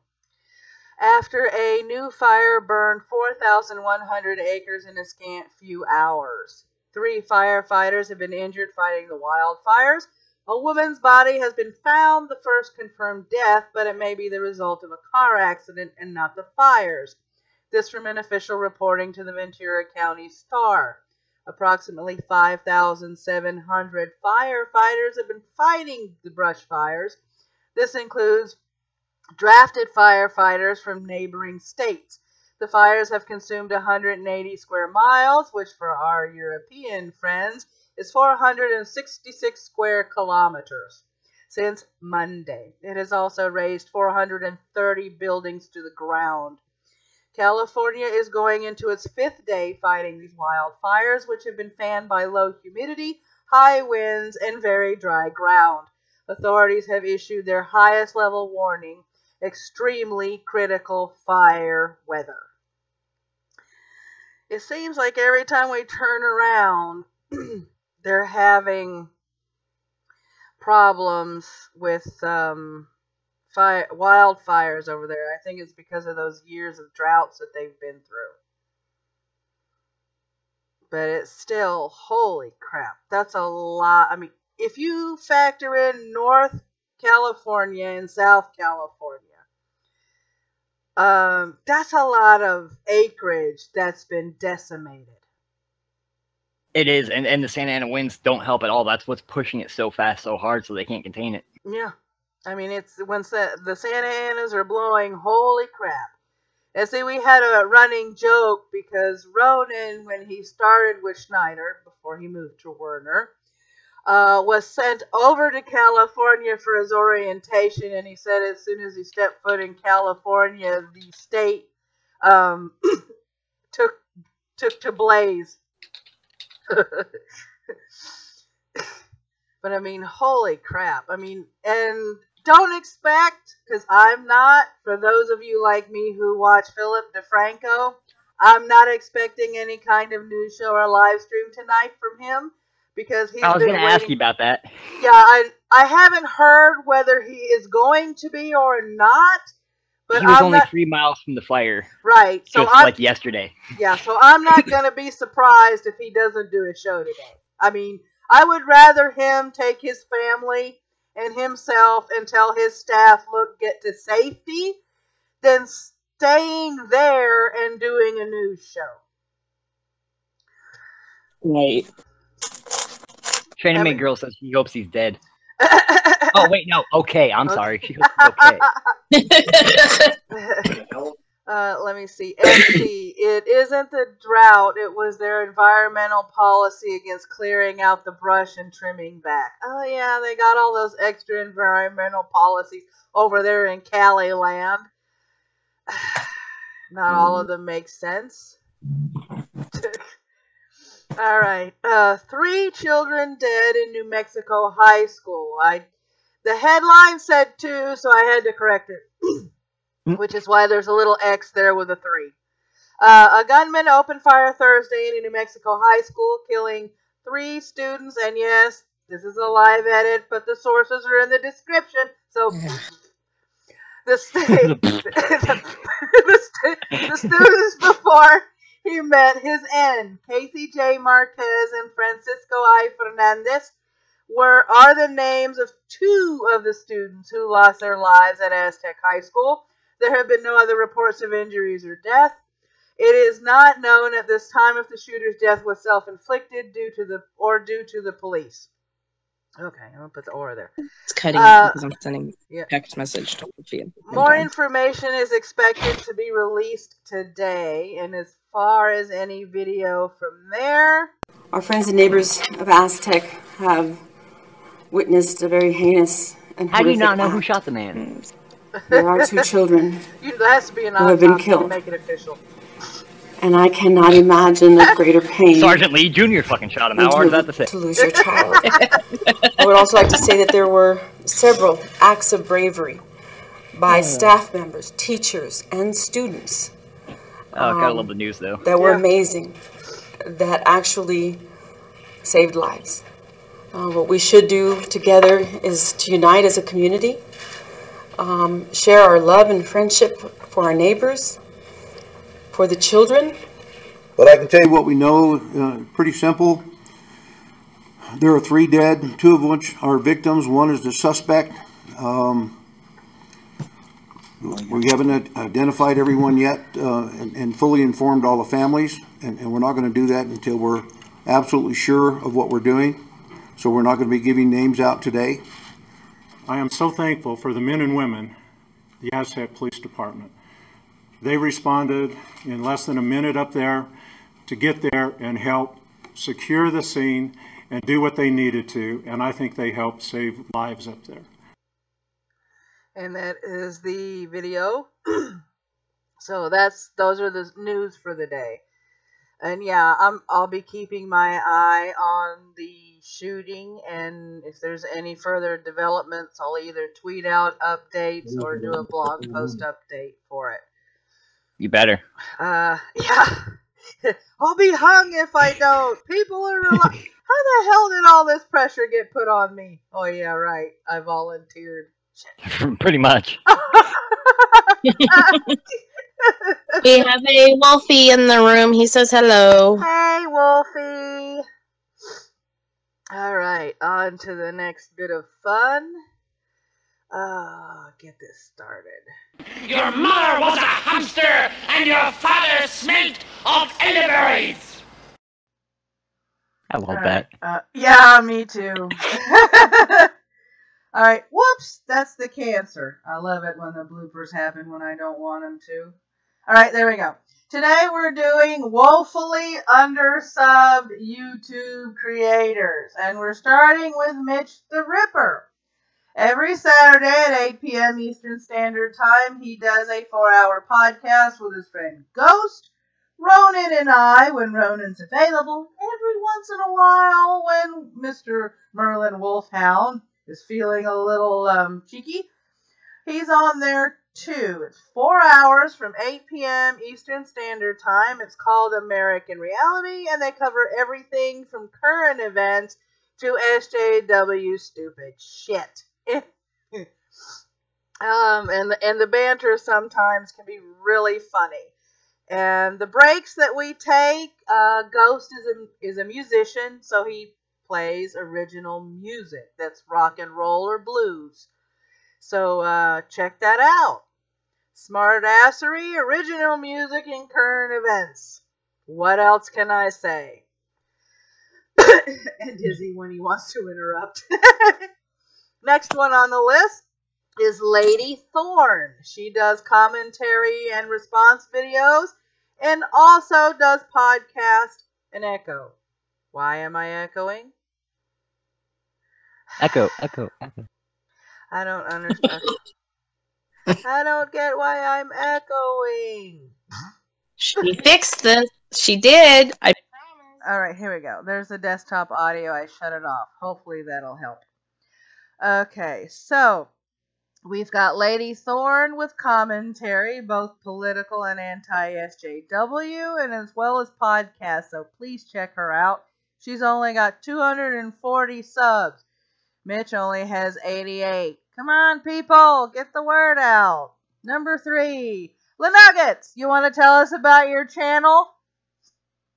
After a new fire burned 4,100 acres in a scant few hours. 3 firefighters have been injured fighting the wildfires. A woman's body has been found, the first confirmed death, but it may be the result of a car accident and not the fires. This from an official reporting to the Ventura County Star. Approximately 5,700 firefighters have been fighting the brush fires. This includes drafted firefighters from neighboring states. The fires have consumed 180 square miles, which for our European friends is 466 square kilometers since Monday. It has also razed 430 buildings to the ground. California is going into its 5th day fighting these wildfires, which have been fanned by low humidity, high winds, and very dry ground. Authorities have issued their highest level warning, extremely critical fire weather. It seems like every time we turn around, they're having problems with wildfires over there. I think it's because of those years of droughts that they've been through. But it's still, holy crap, that's a lot. I mean, if you factor in North California and South California, that's a lot of acreage that's been decimated. It is, and the Santa Ana winds don't help at all. That's what's pushing it so fast, so hard, so they can't contain it. Yeah. I mean, it's when the Santa Anas are blowing, holy crap. And see, we had a running joke because Ronan, when he started with Schneider, before he moved to Werner, was sent over to California for his orientation, and he said as soon as he stepped foot in California, the state took to blaze. But I mean, holy crap. I mean, and don't expect, because I'm not, for those of you like me who watch Philip DeFranco, I'm not expecting any kind of news show or live stream tonight from him, because he's I was been going to ask you about that. Yeah, I haven't heard whether he is going to be or not. But he was only 3 miles from the fire. Right. So just like yesterday. Yeah, so I'm not going to be surprised if he doesn't do a show today. I mean, I would rather him take his family and himself until his staff get to safety than staying there and doing a news show. Right. Training Mate Girl says she hopes he's dead. Oh, wait, no. Okay, I'm sorry. She hopes he's okay. Let me see. MC, it isn't the drought. It was their environmental policy against clearing out the brush and trimming back. Oh, yeah, they got all those extra environmental policies over there in Cali land. Not all of them make sense. All right. 3 children dead in New Mexico high school. The headline said 2, so I had to correct it. Which is why there's a little X there with a 3. A gunman opened fire Thursday in a New Mexico high school, killing 3 students. And yes, this is a live edit, but the sources are in the description. So the students before he met his end, Casey J. Marquez and Francisco I. Fernandez, are the names of 2 of the students who lost their lives at Aztec High School. There have been no other reports of injuries or death. It is not known at this time if the shooter's death was self-inflicted due to the police. Okay, I'm going to put the or there. It's cutting out because I'm sending a text message to you. More information is expected to be released today, and as far as any video from there... Our friends and neighbors of Aztec have witnessed a very heinous and How do you not know act. who shot the man? there are 2 children There has to be an who have been autopsy to killed. make it official. And I cannot imagine a greater pain Sergeant Lee Jr. fucking shot him. than How hard is that to say? to lose your child. I would also like to say that there were several acts of bravery by staff members, teachers, and students Oh, gotta love the news, though. that were amazing, that actually saved lives. What we should do together is to unite as a community, share our love and friendship for our neighbors, for the children. But I can tell you what we know, pretty simple. There are 3 dead, 2 of which are victims. 1 is the suspect. We haven't identified everyone yet and fully informed all the families, and we're not going to do that until we're absolutely sure of what we're doing. So we're not going to be giving names out today. I am so thankful for the men and women, the Aztec Police Department. They responded in less than a minute up there to get there and help secure the scene and do what they needed to, and I think they helped save lives up there. And that is the video. So those are the news for the day. And yeah, I'll be keeping my eye on the shooting, and if there's any further developments, I'll either tweet out updates or do a blog post update for it. You better. Yeah. I'll be hung if I don't. People are how the hell did all this pressure get put on me? Oh yeah, right. I volunteered. Pretty much. We have a Wolfie in the room. He says hello. Hey, Wolfie. All right, on to the next bit of fun. Get this started. Your mother was a hamster and your father smelt of elderberries. I love that. Yeah, me too. All right, whoops, that's the cancer. I love it when the bloopers happen when I don't want them to. All right, there we go. Today we're doing woefully undersubbed YouTube creators, and we're starting with Mitch the Ripper. Every Saturday at 8 p.m. Eastern Standard Time, he does a 4-hour podcast with his friend Ghost, Ronan, and I, when Ronan's available. Every once in a while, when Mr. Merlin Wolfhound is feeling a little cheeky, he's on there too. It's 4 hours from 8 p.m. Eastern Standard Time. It's called American Reality, and they cover everything from current events to SJW stupid shit. And the banter sometimes can be really funny. And the breaks that we take, Ghost is a musician, so he plays original music that's rock and roll or blues. So check that out. Smart assery, original music, and current events. What else can I say? And Dizzy when he wants to interrupt. Next one on the list is Lady Thorne. She does commentary and response videos and also does podcast and echo. Why am I echoing? Echo. I don't understand. I don't get why I'm echoing. She fixed this. She did. I promise. All right, here we go. There's the desktop audio. I shut it off. Hopefully that'll help. Okay, so we've got Lady Thorne with commentary, both political and anti-SJW, and as well as podcasts, so please check her out. She's only got 240 subs. Mitch only has 88. Come on, people, get the word out. Number 3, Lhenuggets. You want to tell us about your channel?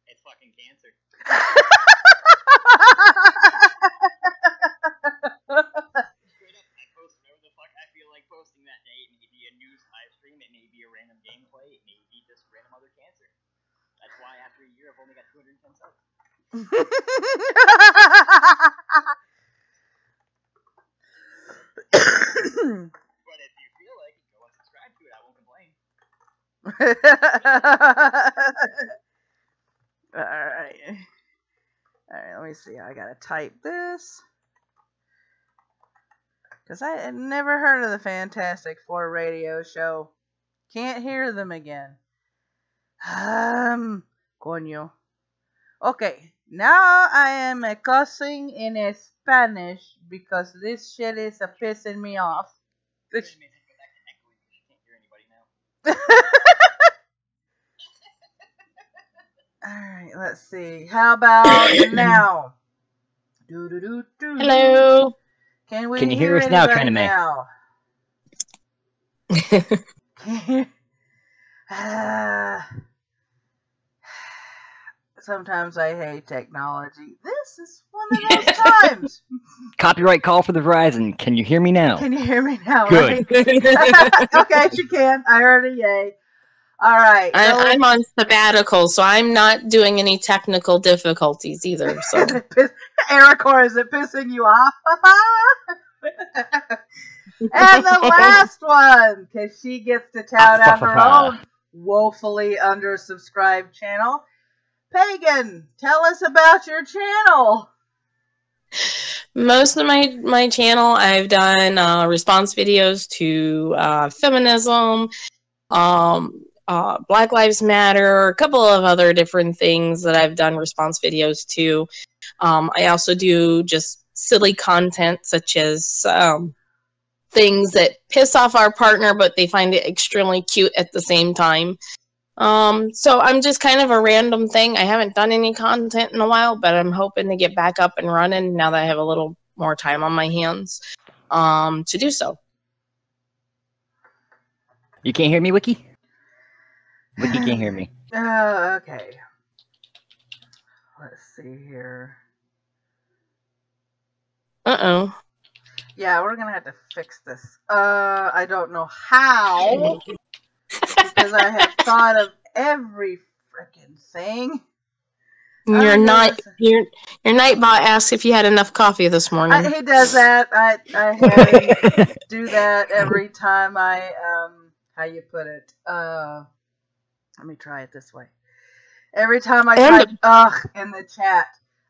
It's fucking cancer. Straight up, I post whatever the fuck I feel like posting that day. It may be a news live stream, it may be a random gameplay, it may be just random other cancer. That's why after a year I've only got 210 subs. But if you feel like it, go and subscribe to it. I won't complain. Alright, let me see. I gotta type this. Because I had never heard of the Fantastic Four radio show. Can't hear them again. Coño. Okay, now I am cussing in Spanish because this shit is pissing me off. Alright, let's see. How about now? Hello. Can you hear us now, kind of man? Sometimes I hate technology. This is one of those times. Copyright call for the Verizon. Can you hear me now? Can you hear me now? Good. Right? Okay, you can. I heard a yay. All right. I'm on sabbatical, so I'm not doing any technical difficulties either. So, Ericor, is it pissing you off? And the last one, because she gets to tout out her own woefully undersubscribed channel. Pagan, tell us about your channel. Most of my channel, I've done response videos to feminism, Black Lives Matter, a couple of other different things that I've done response videos to. I also do just silly content, such as things that piss off our partner, but they find it extremely cute at the same time. So I'm just kind of a random thing. I haven't done any content in a while, but I'm hoping to get back up and running now that I have a little more time on my hands to do so. You can't hear me, Wiki? Wiki can't hear me. Okay. Let's see here. Uh-oh. Yeah, we're gonna have to fix this. I don't know how. Because I have thought of every freaking thing. Your Nightbot asked if you had enough coffee this morning. He does that. I have him do that every time I how you put it? Let me try it this way. Every time I type ugh in the chat.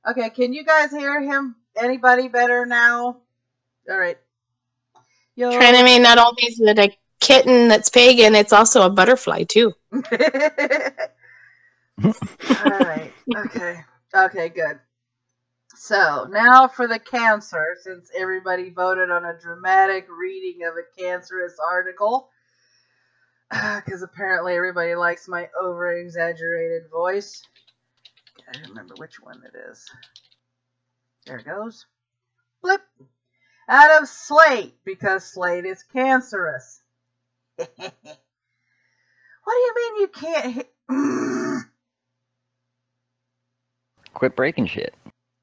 Okay, can you guys hear him? Anybody better now? All right. Yo. Trying to mean not only is it a kitten that's pagan, it's also a butterfly too. Alright, okay. Okay, good. So, now for the cancer, since everybody voted on a dramatic reading of a cancerous article. Because apparently everybody likes my over-exaggerated voice. I don't remember which one it is. There it goes. Blip! Out of Slate, because Slate is cancerous. What do you mean you can't hit? Quit breaking shit.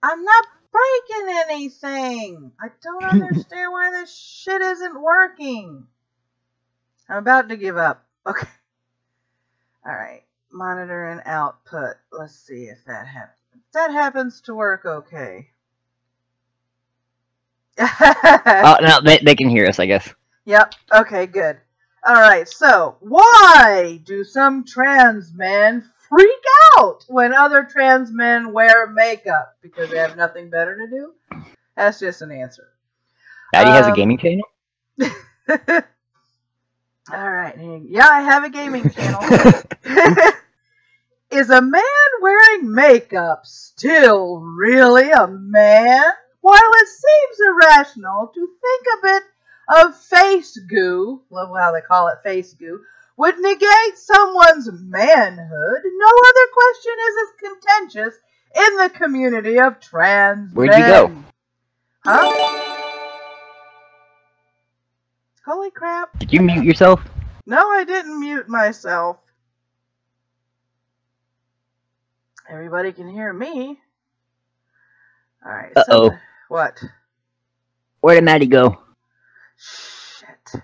I'm not breaking anything. I don't understand why this shit isn't working. I'm about to give up. Okay. Alright. Monitor and output. Let's see if that happens. That happens to work okay. Oh, no, they can hear us, I guess. Yep. Okay, good. Alright, so, why do some trans men freak out when other trans men wear makeup? Because they have nothing better to do? That's just an answer. Daddy has a gaming channel? Alright, yeah, I have a gaming channel. Is a man wearing makeup still really a man? While it seems irrational to think a bit of face goo, love how they call it face goo, would negate someone's manhood, no other question is as contentious in the community of trans Where'd men. you go? Huh? Holy crap. Did you mute yourself? No, I didn't mute myself. Everybody can hear me. Alright, Uh-oh. so what? Where did Maddy go? Shit.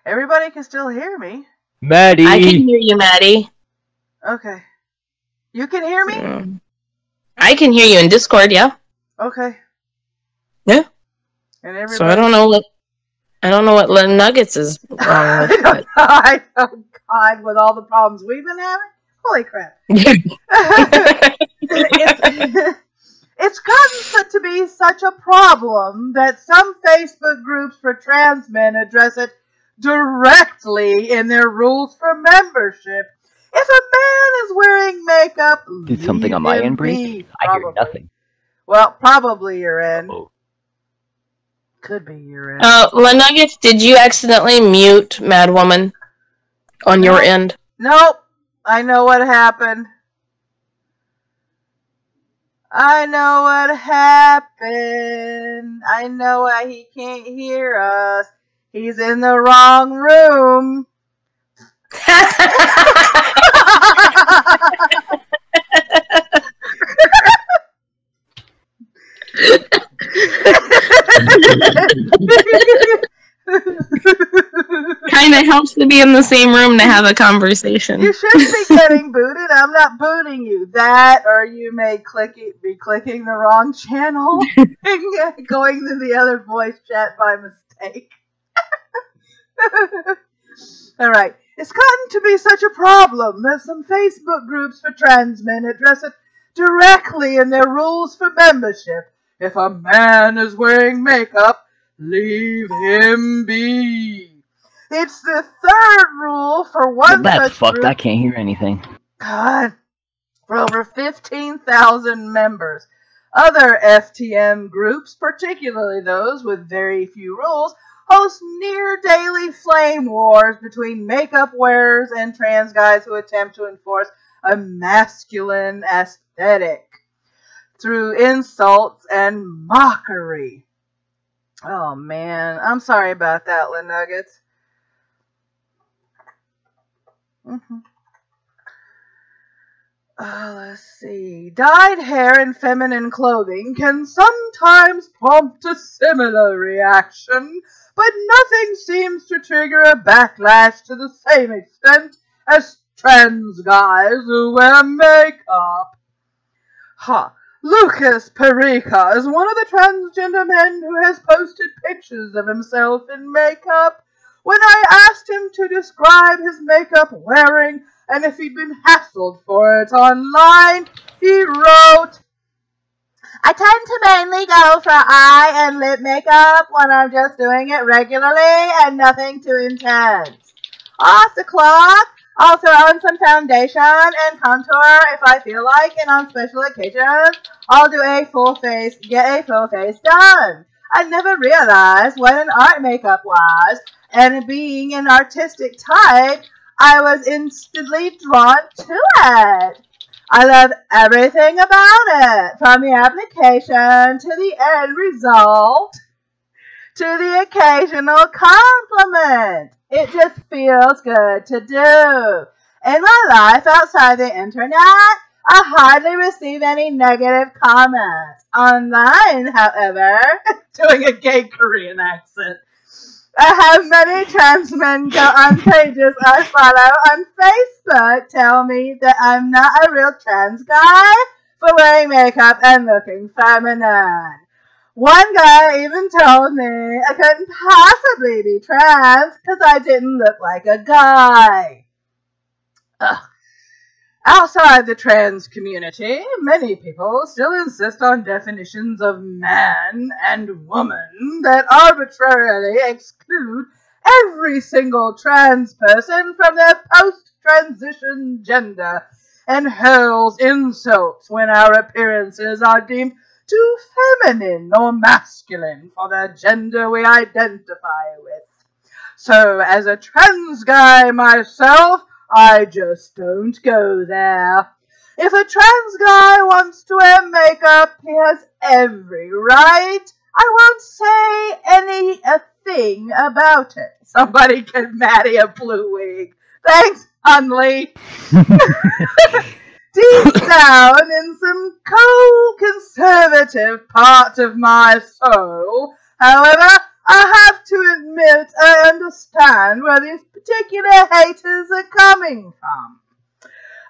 Everybody can still hear me. Maddy! I can hear you, Maddy. Okay. You can hear me? I can hear you in Discord, yeah. Okay. Yeah. And everybody... So I don't know what Lhenuggets is wrong with. But... Oh God, with all the problems we've been having? Holy crap. It's gotten to be such a problem that some Facebook groups for trans men address it directly in their rules for membership. If a man is wearing makeup, Did something on my end break? I hear nothing. Well, probably you're in. Uh-oh. Could be you're in. Lhenuggets, did you accidentally mute Mad Woman on your end? Nope. I know what happened. I know what happened. I know why he can't hear us. He's in the wrong room. Kind of helps to be in the same room to have a conversation. You should be getting booted. I'm not booting you. That, or you may be clicking the wrong channel and going to the other voice chat by mistake. All right. It's gotten to be such a problem that some Facebook groups for trans men address it directly in their rules for membership. If a man is wearing makeup, leave him be. It's the third rule for one That's such fucked. group. I can't hear anything. God, for over 15,000 members. Other FTM groups, particularly those with very few rules, host near-daily flame wars between makeup wearers and trans guys who attempt to enforce a masculine aesthetic through insults and mockery. Oh, man. I'm sorry about that, Lhenuggets. Let's see. Dyed hair and feminine clothing can sometimes prompt a similar reaction, but nothing seems to trigger a backlash to the same extent as trans guys who wear makeup. Lucas Perica is one of the transgender men who has posted pictures of himself in makeup. When I asked him to describe his makeup wearing and if he'd been hassled for it online, he wrote, I tend to mainly go for eye and lip makeup when I'm just doing it regularly and nothing too intense. Off the clock, I'll throw on some foundation and contour if I feel like, and on special occasions, I'll do get a full face done. I never realized what an art makeup was, and being an artistic type, I was instantly drawn to it. I love everything about it, from the application to the end result, to the occasional compliment. It just feels good to do. In my life outside the internet, I hardly receive any negative comments. Online, however, doing a gay Korean accent, I have many trans men go on pages I follow on Facebook tell me that I'm not a real trans guy for wearing makeup and looking feminine. One guy even told me I couldn't possibly be trans because I didn't look like a guy. Outside the trans community, many people still insist on definitions of man and woman that arbitrarily exclude every single trans person from their post-transition gender and hurls insults when our appearances are deemed too feminine or masculine for the gender we identify with. So, as a trans guy myself, I just don't go there. If a trans guy wants to wear makeup, he has every right. I won't say anything about it. Somebody get Maddy a blue wig. Thanks, Hunley. Deep down in some cold conservative part of my soul, however, I have to admit I understand where these particular haters are coming from.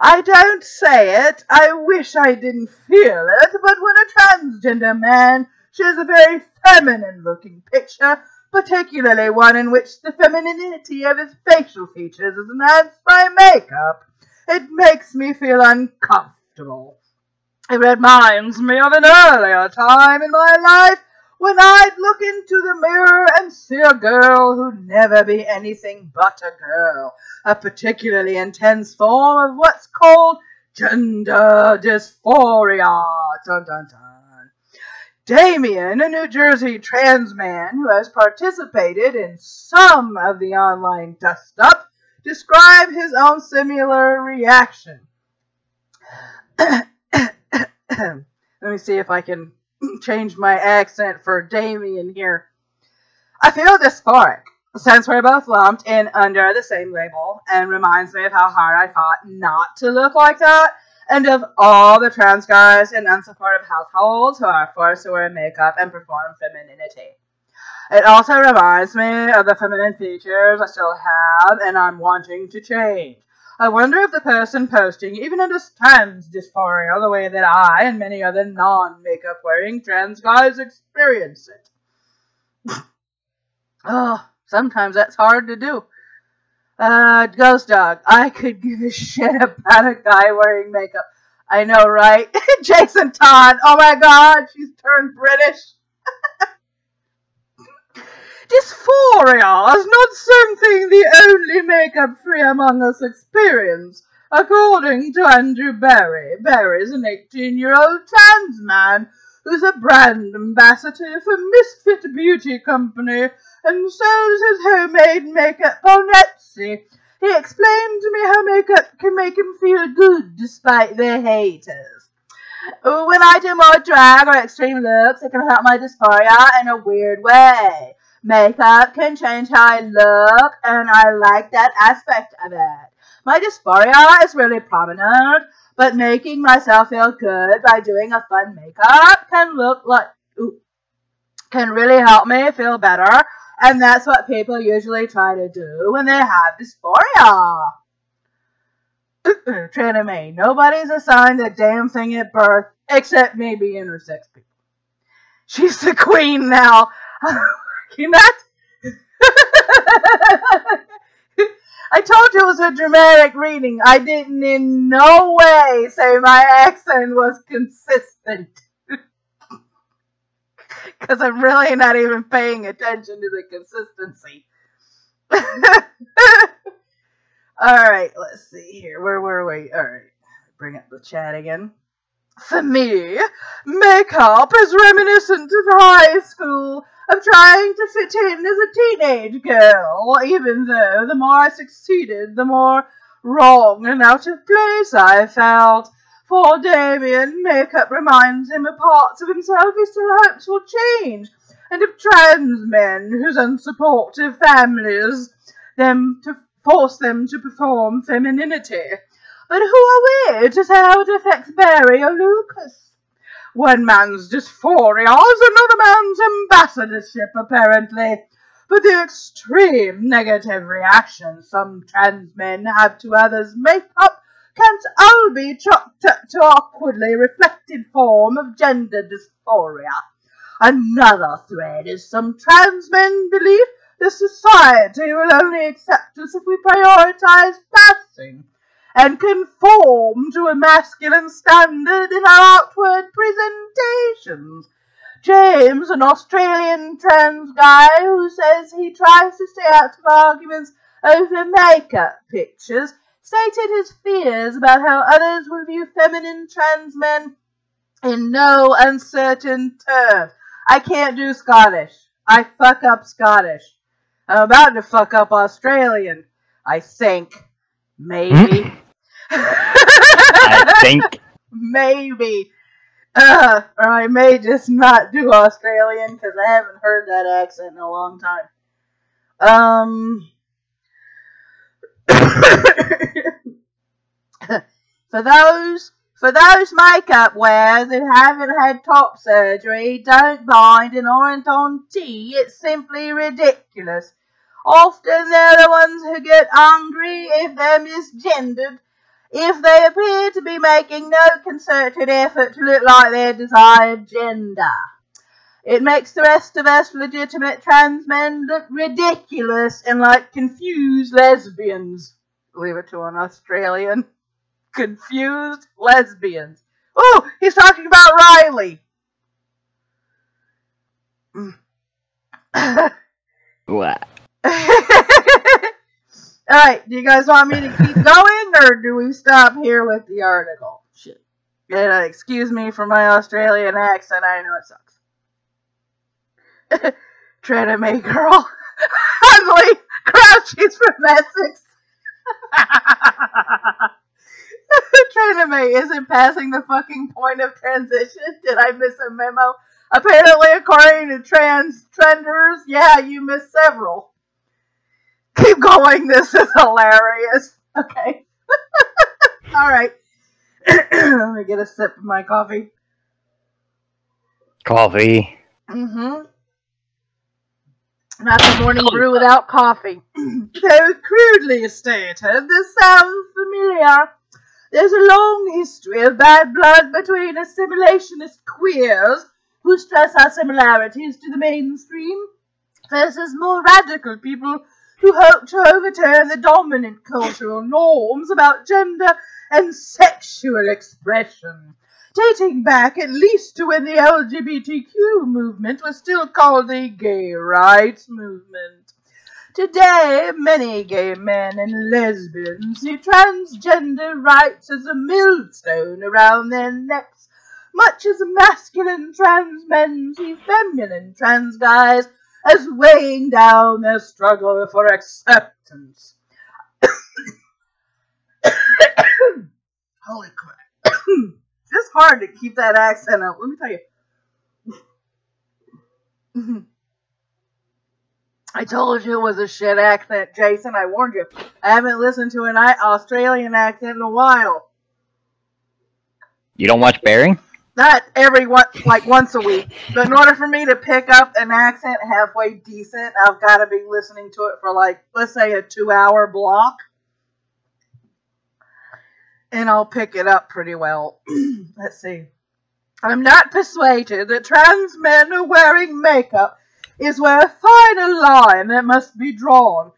I don't say it, I wish I didn't feel it, but when a transgender man shares a very feminine-looking picture, particularly one in which the femininity of his facial features is enhanced by makeup, it makes me feel uncomfortable. It reminds me of an earlier time in my life when I'd look into the mirror and see a girl who'd never be anything but a girl, a particularly intense form of what's called gender dysphoria. Dun, dun, dun. Damien, a New Jersey trans man who has participated in some of the online dust-up, described his own similar reaction. Let me see if I can change my accent for Damien here. I feel dysphoric, since we're both lumped in under the same label, and reminds me of how hard I fought not to look like that, and of all the trans guys in unsupportive households who are forced to wear makeup and perform femininity. It also reminds me of the feminine features I still have and I'm wanting to change. I wonder if the person posting even understands dysphoria the way that I and many other non-makeup wearing trans guys experience it. Oh, sometimes that's hard to do. Ghost Dog, I could give a shit about a guy wearing makeup. I know, right? Jason Todd, oh my god, she's turned British. Dysphoria is not something the only makeup-free among us experience. According to Andrew Barry, Barry's an 18-year-old trans man who's a brand ambassador for Misfit Beauty Company and sells his homemade makeup on Etsy. He explained to me how makeup can make him feel good despite their haters. When I do more drag or extreme looks, it can help my dysphoria in a weird way. Makeup can change how I look, and I like that aspect of it. My dysphoria is really prominent, but making myself feel good by doing a fun makeup can really help me feel better, and that's what people usually try to do when they have dysphoria. Trina May, nobody's assigned a damn thing at birth, except maybe intersex people. She's the queen now. You not? I told you it was a dramatic reading. I didn't in no way say my accent was consistent. Because I'm really not even paying attention to the consistency. Alright, let's see here. Where were we? Alright, bring up the chat again. For me, makeup is reminiscent of high school. I'm trying to fit in as a teenage girl, even though the more I succeeded, the more wrong and out of place I felt. For Damien, makeup reminds him of parts of himself he still hopes will change, and of trans men whose unsupportive families to force them to perform femininity. But who are we to say how it affects Barry or Lucas? One man's dysphoria is another man's ambassadorship, apparently. But the extreme negative reaction some trans men have to others' makeup can't all be chalked up to awkwardly reflected form of gender dysphoria. Another thread is some trans men believe the society will only accept us if we prioritize passing and conform to a masculine standard in our outward presentations. James, an Australian trans guy who says he tries to stay out of arguments over makeup pictures, stated his fears about how others will view feminine trans men in no uncertain terms. I can't do Scottish. I fuck up Scottish. I'm about to fuck up Australian. I think. Maybe. I think. Maybe. Or I may just not do Australian because I haven't heard that accent in a long time. For those makeup wearers who haven't had top surgery, don't mind an orthodontie. It's simply ridiculous. Often they're the ones who get angry if they're misgendered, if they appear to be making no concerted effort to look like their desired gender. It makes the rest of us legitimate trans men look ridiculous and like confused lesbians. Leave it to an Australian. Confused lesbians. Oh, he's talking about Riley. What? Alright, do you guys want me to keep going, or do we stop here with the article? Shit. And, excuse me for my Australian accent, I know it sucks. Trying to make girl. Ugly. Crouchies from Essex. Trying to make isn't passing the fucking point of transition. Did I miss a memo? Apparently, according to trenders, yeah, you missed several. Keep going, this is hilarious. Okay. Alright. Let me get a sip of my coffee. Coffee. Mm-hmm. Not the morning brew without coffee. Though crudely stated, this sounds familiar. There's a long history of bad blood between assimilationist queers who stress our similarities to the mainstream versus more radical people who hope to overturn the dominant cultural norms about gender and sexual expression, dating back at least to when the LGBTQ movement was still called the gay rights movement. Today, many gay men and lesbians see transgender rights as a millstone around their necks, much as masculine trans men see feminine trans guys as weighing down their struggle for acceptance. Holy crap. It's hard to keep that accent up, let me tell you. I told you it was a shit accent, Jason. I warned you. I haven't listened to an Australian accent in a while. You don't watch Bearing? Not like once a week. But in order for me to pick up an accent halfway decent, I've got to be listening to it for like, let's say a 2-hour block. And I'll pick it up pretty well. Let's see. I'm not persuaded that trans men are wearing makeup is where a finer line that must be drawn.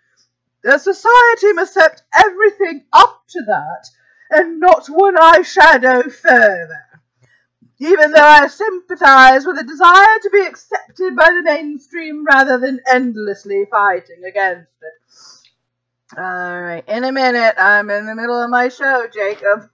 The society must set everything up to that, and not one eyeshadow further. Even though I sympathize with a desire to be accepted by the mainstream rather than endlessly fighting against it. Alright, in a minute, I'm in the middle of my show, Jacob.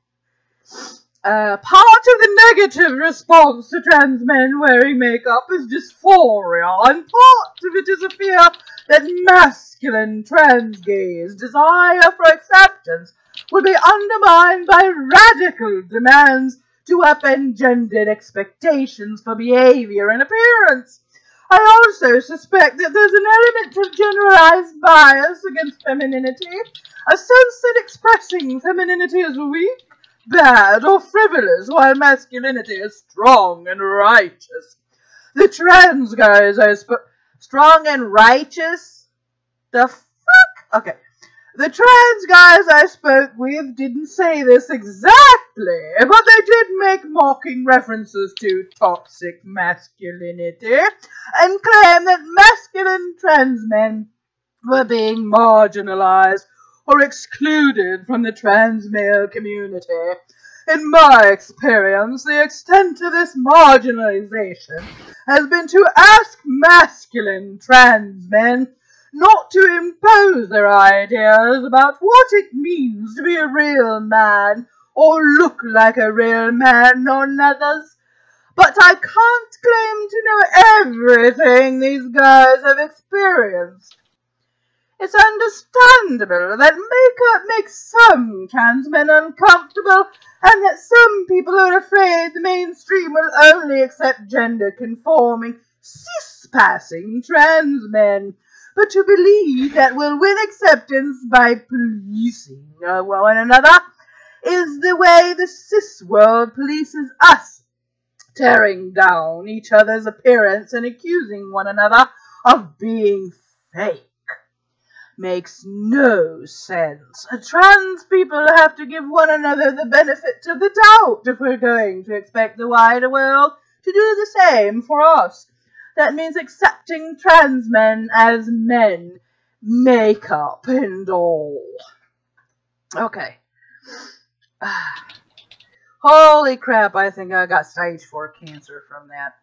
Part of the negative response to trans men wearing makeup is dysphoria, and part of it is a fear that masculine trans gays' desire for acceptance will be undermined by radical demands to upend gendered expectations for behavior and appearance. I also suspect that there's an element of generalized bias against femininity, a sense that expressing femininity is weak, bad, or frivolous, while masculinity is strong and righteous. The trans guys strong and righteous? The fuck? Okay. The trans guys I spoke with didn't say this exactly, but they did make mocking references to toxic masculinity and claim that masculine trans men were being marginalized or excluded from the trans male community. In my experience, the extent of this marginalization has been to ask masculine trans men not to impose their ideas about what it means to be a real man or look like a real man on others. But I can't claim to know everything these guys have experienced. It's understandable that makeup makes some trans men uncomfortable, and that some people are afraid the mainstream will only accept gender-conforming, cis-passing trans men. But to believe that we'll win acceptance by policing one another is the way the cis world polices us, tearing down each other's appearance and accusing one another of being fake. Makes no sense. Trans people have to give one another the benefit of the doubt if we're going to expect the wider world to do the same for us. That means accepting trans men as men, makeup and all. Okay. Holy crap, I think I got stage 4 cancer from that.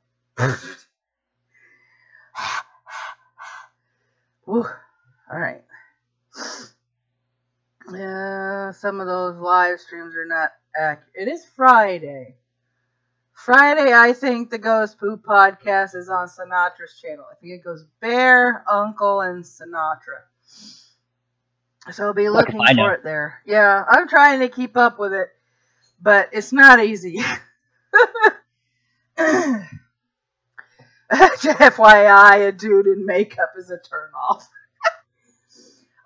Whew. Alright. Yeah, some of those live streams are not accurate. It is Friday. Friday, I think the Ghost Poo Podcast is on Sinatra's channel. I think it goes Bear, Uncle, and Sinatra. So I'll be looking for it there. Yeah, I'm trying to keep up with it, but it's not easy. FYI, a dude in makeup is a turnoff.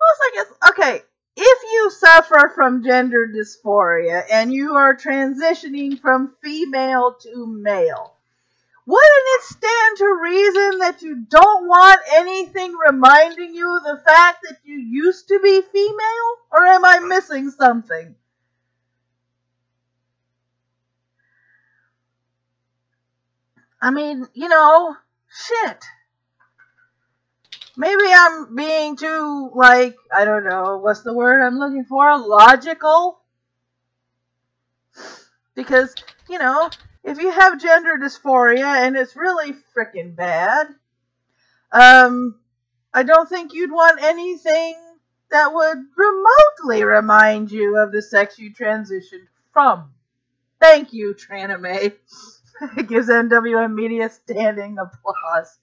I was like, okay, if you suffer from gender dysphoria and you are transitioning from female to male, wouldn't it stand to reason that you don't want anything reminding you of the fact that you used to be female? Or am I missing something? I mean, you know, shit. Maybe I'm being too, like, I don't know, what's the word I'm looking for? Logical? Because, you know, if you have gender dysphoria and it's really freaking bad, I don't think you'd want anything that would remotely remind you of the sex you transitioned from. Thank you, Tranime. It gives NWM Media standing applause.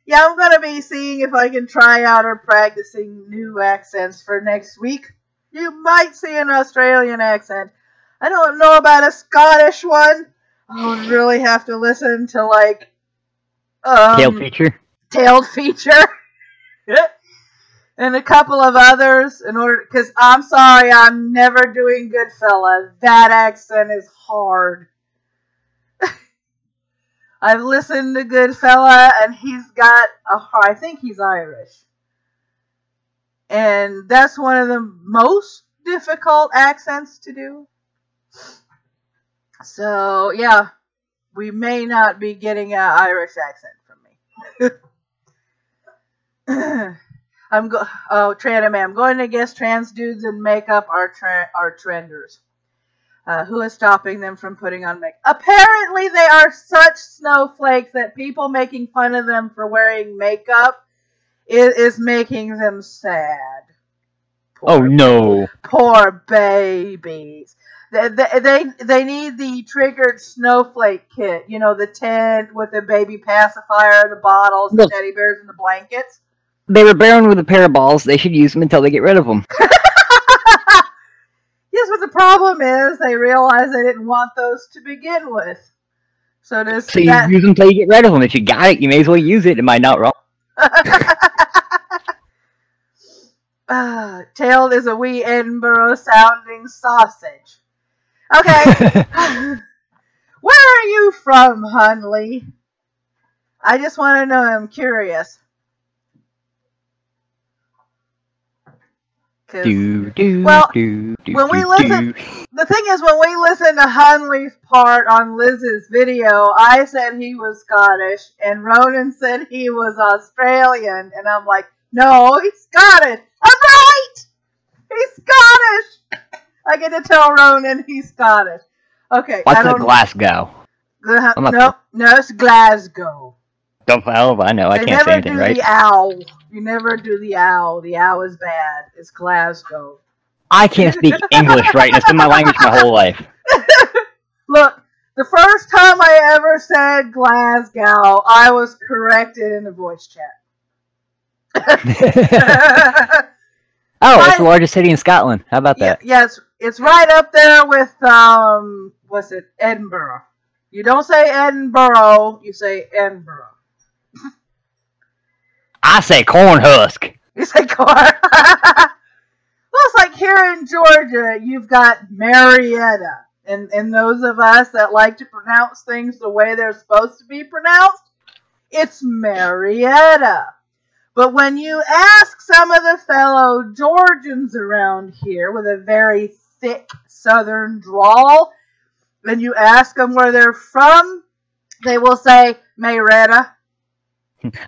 Yeah, I'm going to be seeing if I can try out or practicing new accents for next week. You might see an Australian accent. I don't know about a Scottish one. I would really have to listen to, like, Tailed feature. Tailed feature. And a couple of others in order, because I'm sorry, I'm never doing Goodfella. That accent is hard. I've listened to Goodfella, and he's got I think he's Irish. And that's one of the most difficult accents to do. So, yeah, we may not be getting an Irish accent from me. Tranime, I'm going to guess trans dudes in makeup are trenders. Who is stopping them from putting on makeup? Apparently they are such snowflakes that people making fun of them for wearing makeup is making them sad. Poor babies. They need the triggered snowflake kit. You know, the tent with the baby pacifier, the bottles, the teddy bears, and the blankets. They were born with a pair of balls. They should use them until they get rid of them. Yes, but the problem is they realize they didn't want those to begin with. So you use them until you get rid of them. If you got it, you may as well use it. Am I not wrong? Tailed is a wee Edinburgh-sounding sausage. Okay. Where are you from, Hunley? I just want to know. I'm curious. When we listen, the thing is, when we listen to Hunley's part on Liz's video, I said he was Scottish, and Ronan said he was Australian, and I'm like, no, he's Scottish. I'm right! He's Scottish! I get to tell Ronan he's Scottish. Okay. What's a Glasgow? No, it's Glasgow. I know. I can't say anything, right? The owl. You never do the owl. The owl is bad. It's Glasgow. I can't speak English right, and it's been my language my whole life. Look, the first time I ever said Glasgow, I was corrected in a voice chat. It's the largest city in Scotland. How about that? Yes, it's right up there with, Edinburgh. You don't say Edinburgh, you say Edinburgh. I say corn husk. You say corn. Well, it's like here in Georgia, you've got Marietta. And those of us that like to pronounce things the way they're supposed to be pronounced, it's Marietta. But when you ask some of the fellow Georgians around here with a very thick southern drawl, and you ask them where they're from, they will say Marietta.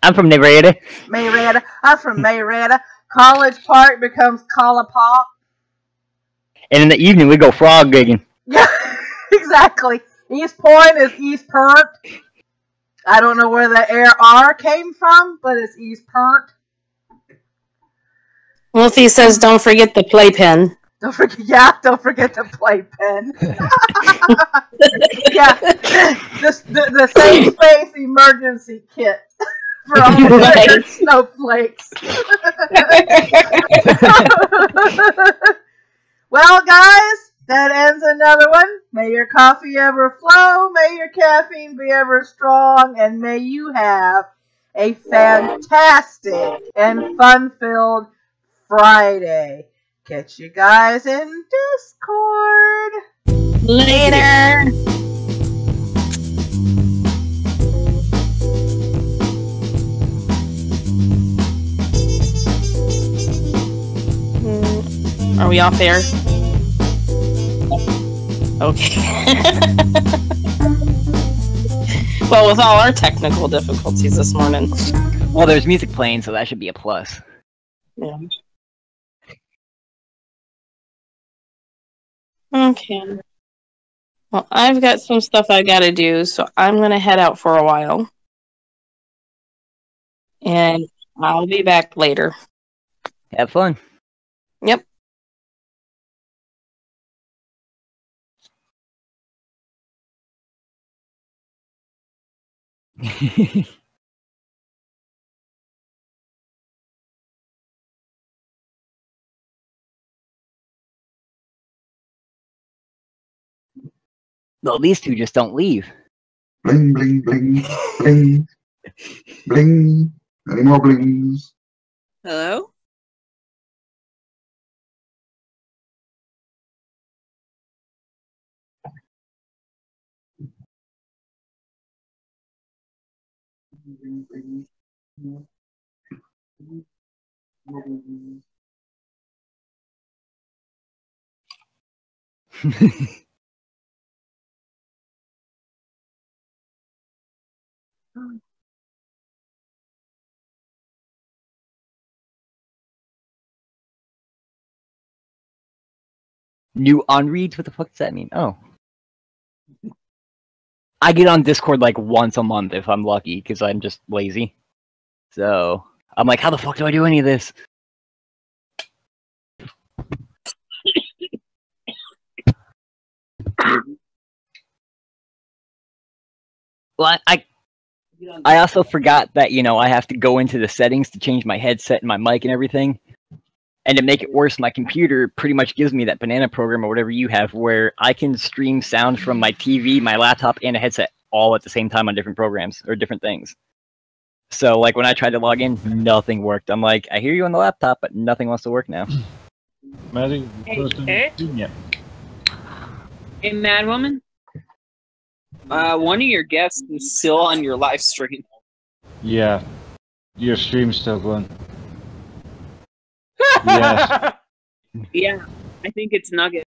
I'm from Marietta. I'm from Marietta. College Park becomes College Park. And in the evening, we go frog gigging. Yeah. exactly. East Point is East Pert. I don't know where the air R came from, but it's East Pert. Wolfie says, "Don't forget the playpen." Don't forget the playpen. Yeah, the safe space emergency kit for all of your snowflakes. Well, guys, that ends another one. May your coffee ever flow, may your caffeine be ever strong, and may you have a fantastic and fun-filled Friday. Catch you guys in Discord. Later. Are we off air? Okay. Well, with all our technical difficulties this morning. Well, there's music playing, so that should be a plus. Yeah. Okay. Well, I've got some stuff I gotta do, so I'm gonna head out for a while. And I'll be back later. Have fun. Yep. Well, these two just don't leave. Bling, bling, bling, bling, bling. Any more blings? Hello? New on reads? What the fuck does that mean? Oh. I get on Discord like once a month if I'm lucky, because I'm just lazy. So, I'm like, how the fuck do I do any of this? Well, I also forgot that, you know, I have to go into the settings to change my headset and my mic and everything. And to make it worse, my computer pretty much gives me that banana program or whatever you have where I can stream sound from my TV, my laptop, and a headset all at the same time on different programs or different things. So, like, when I tried to log in, nothing worked. I'm like, I hear you on the laptop, but nothing wants to work now. Maddy, Hey, hey, Mad Woman. One of your guests is still on your live stream. Yeah. Your stream's still going. Yes. Yeah, I think it's Nugget.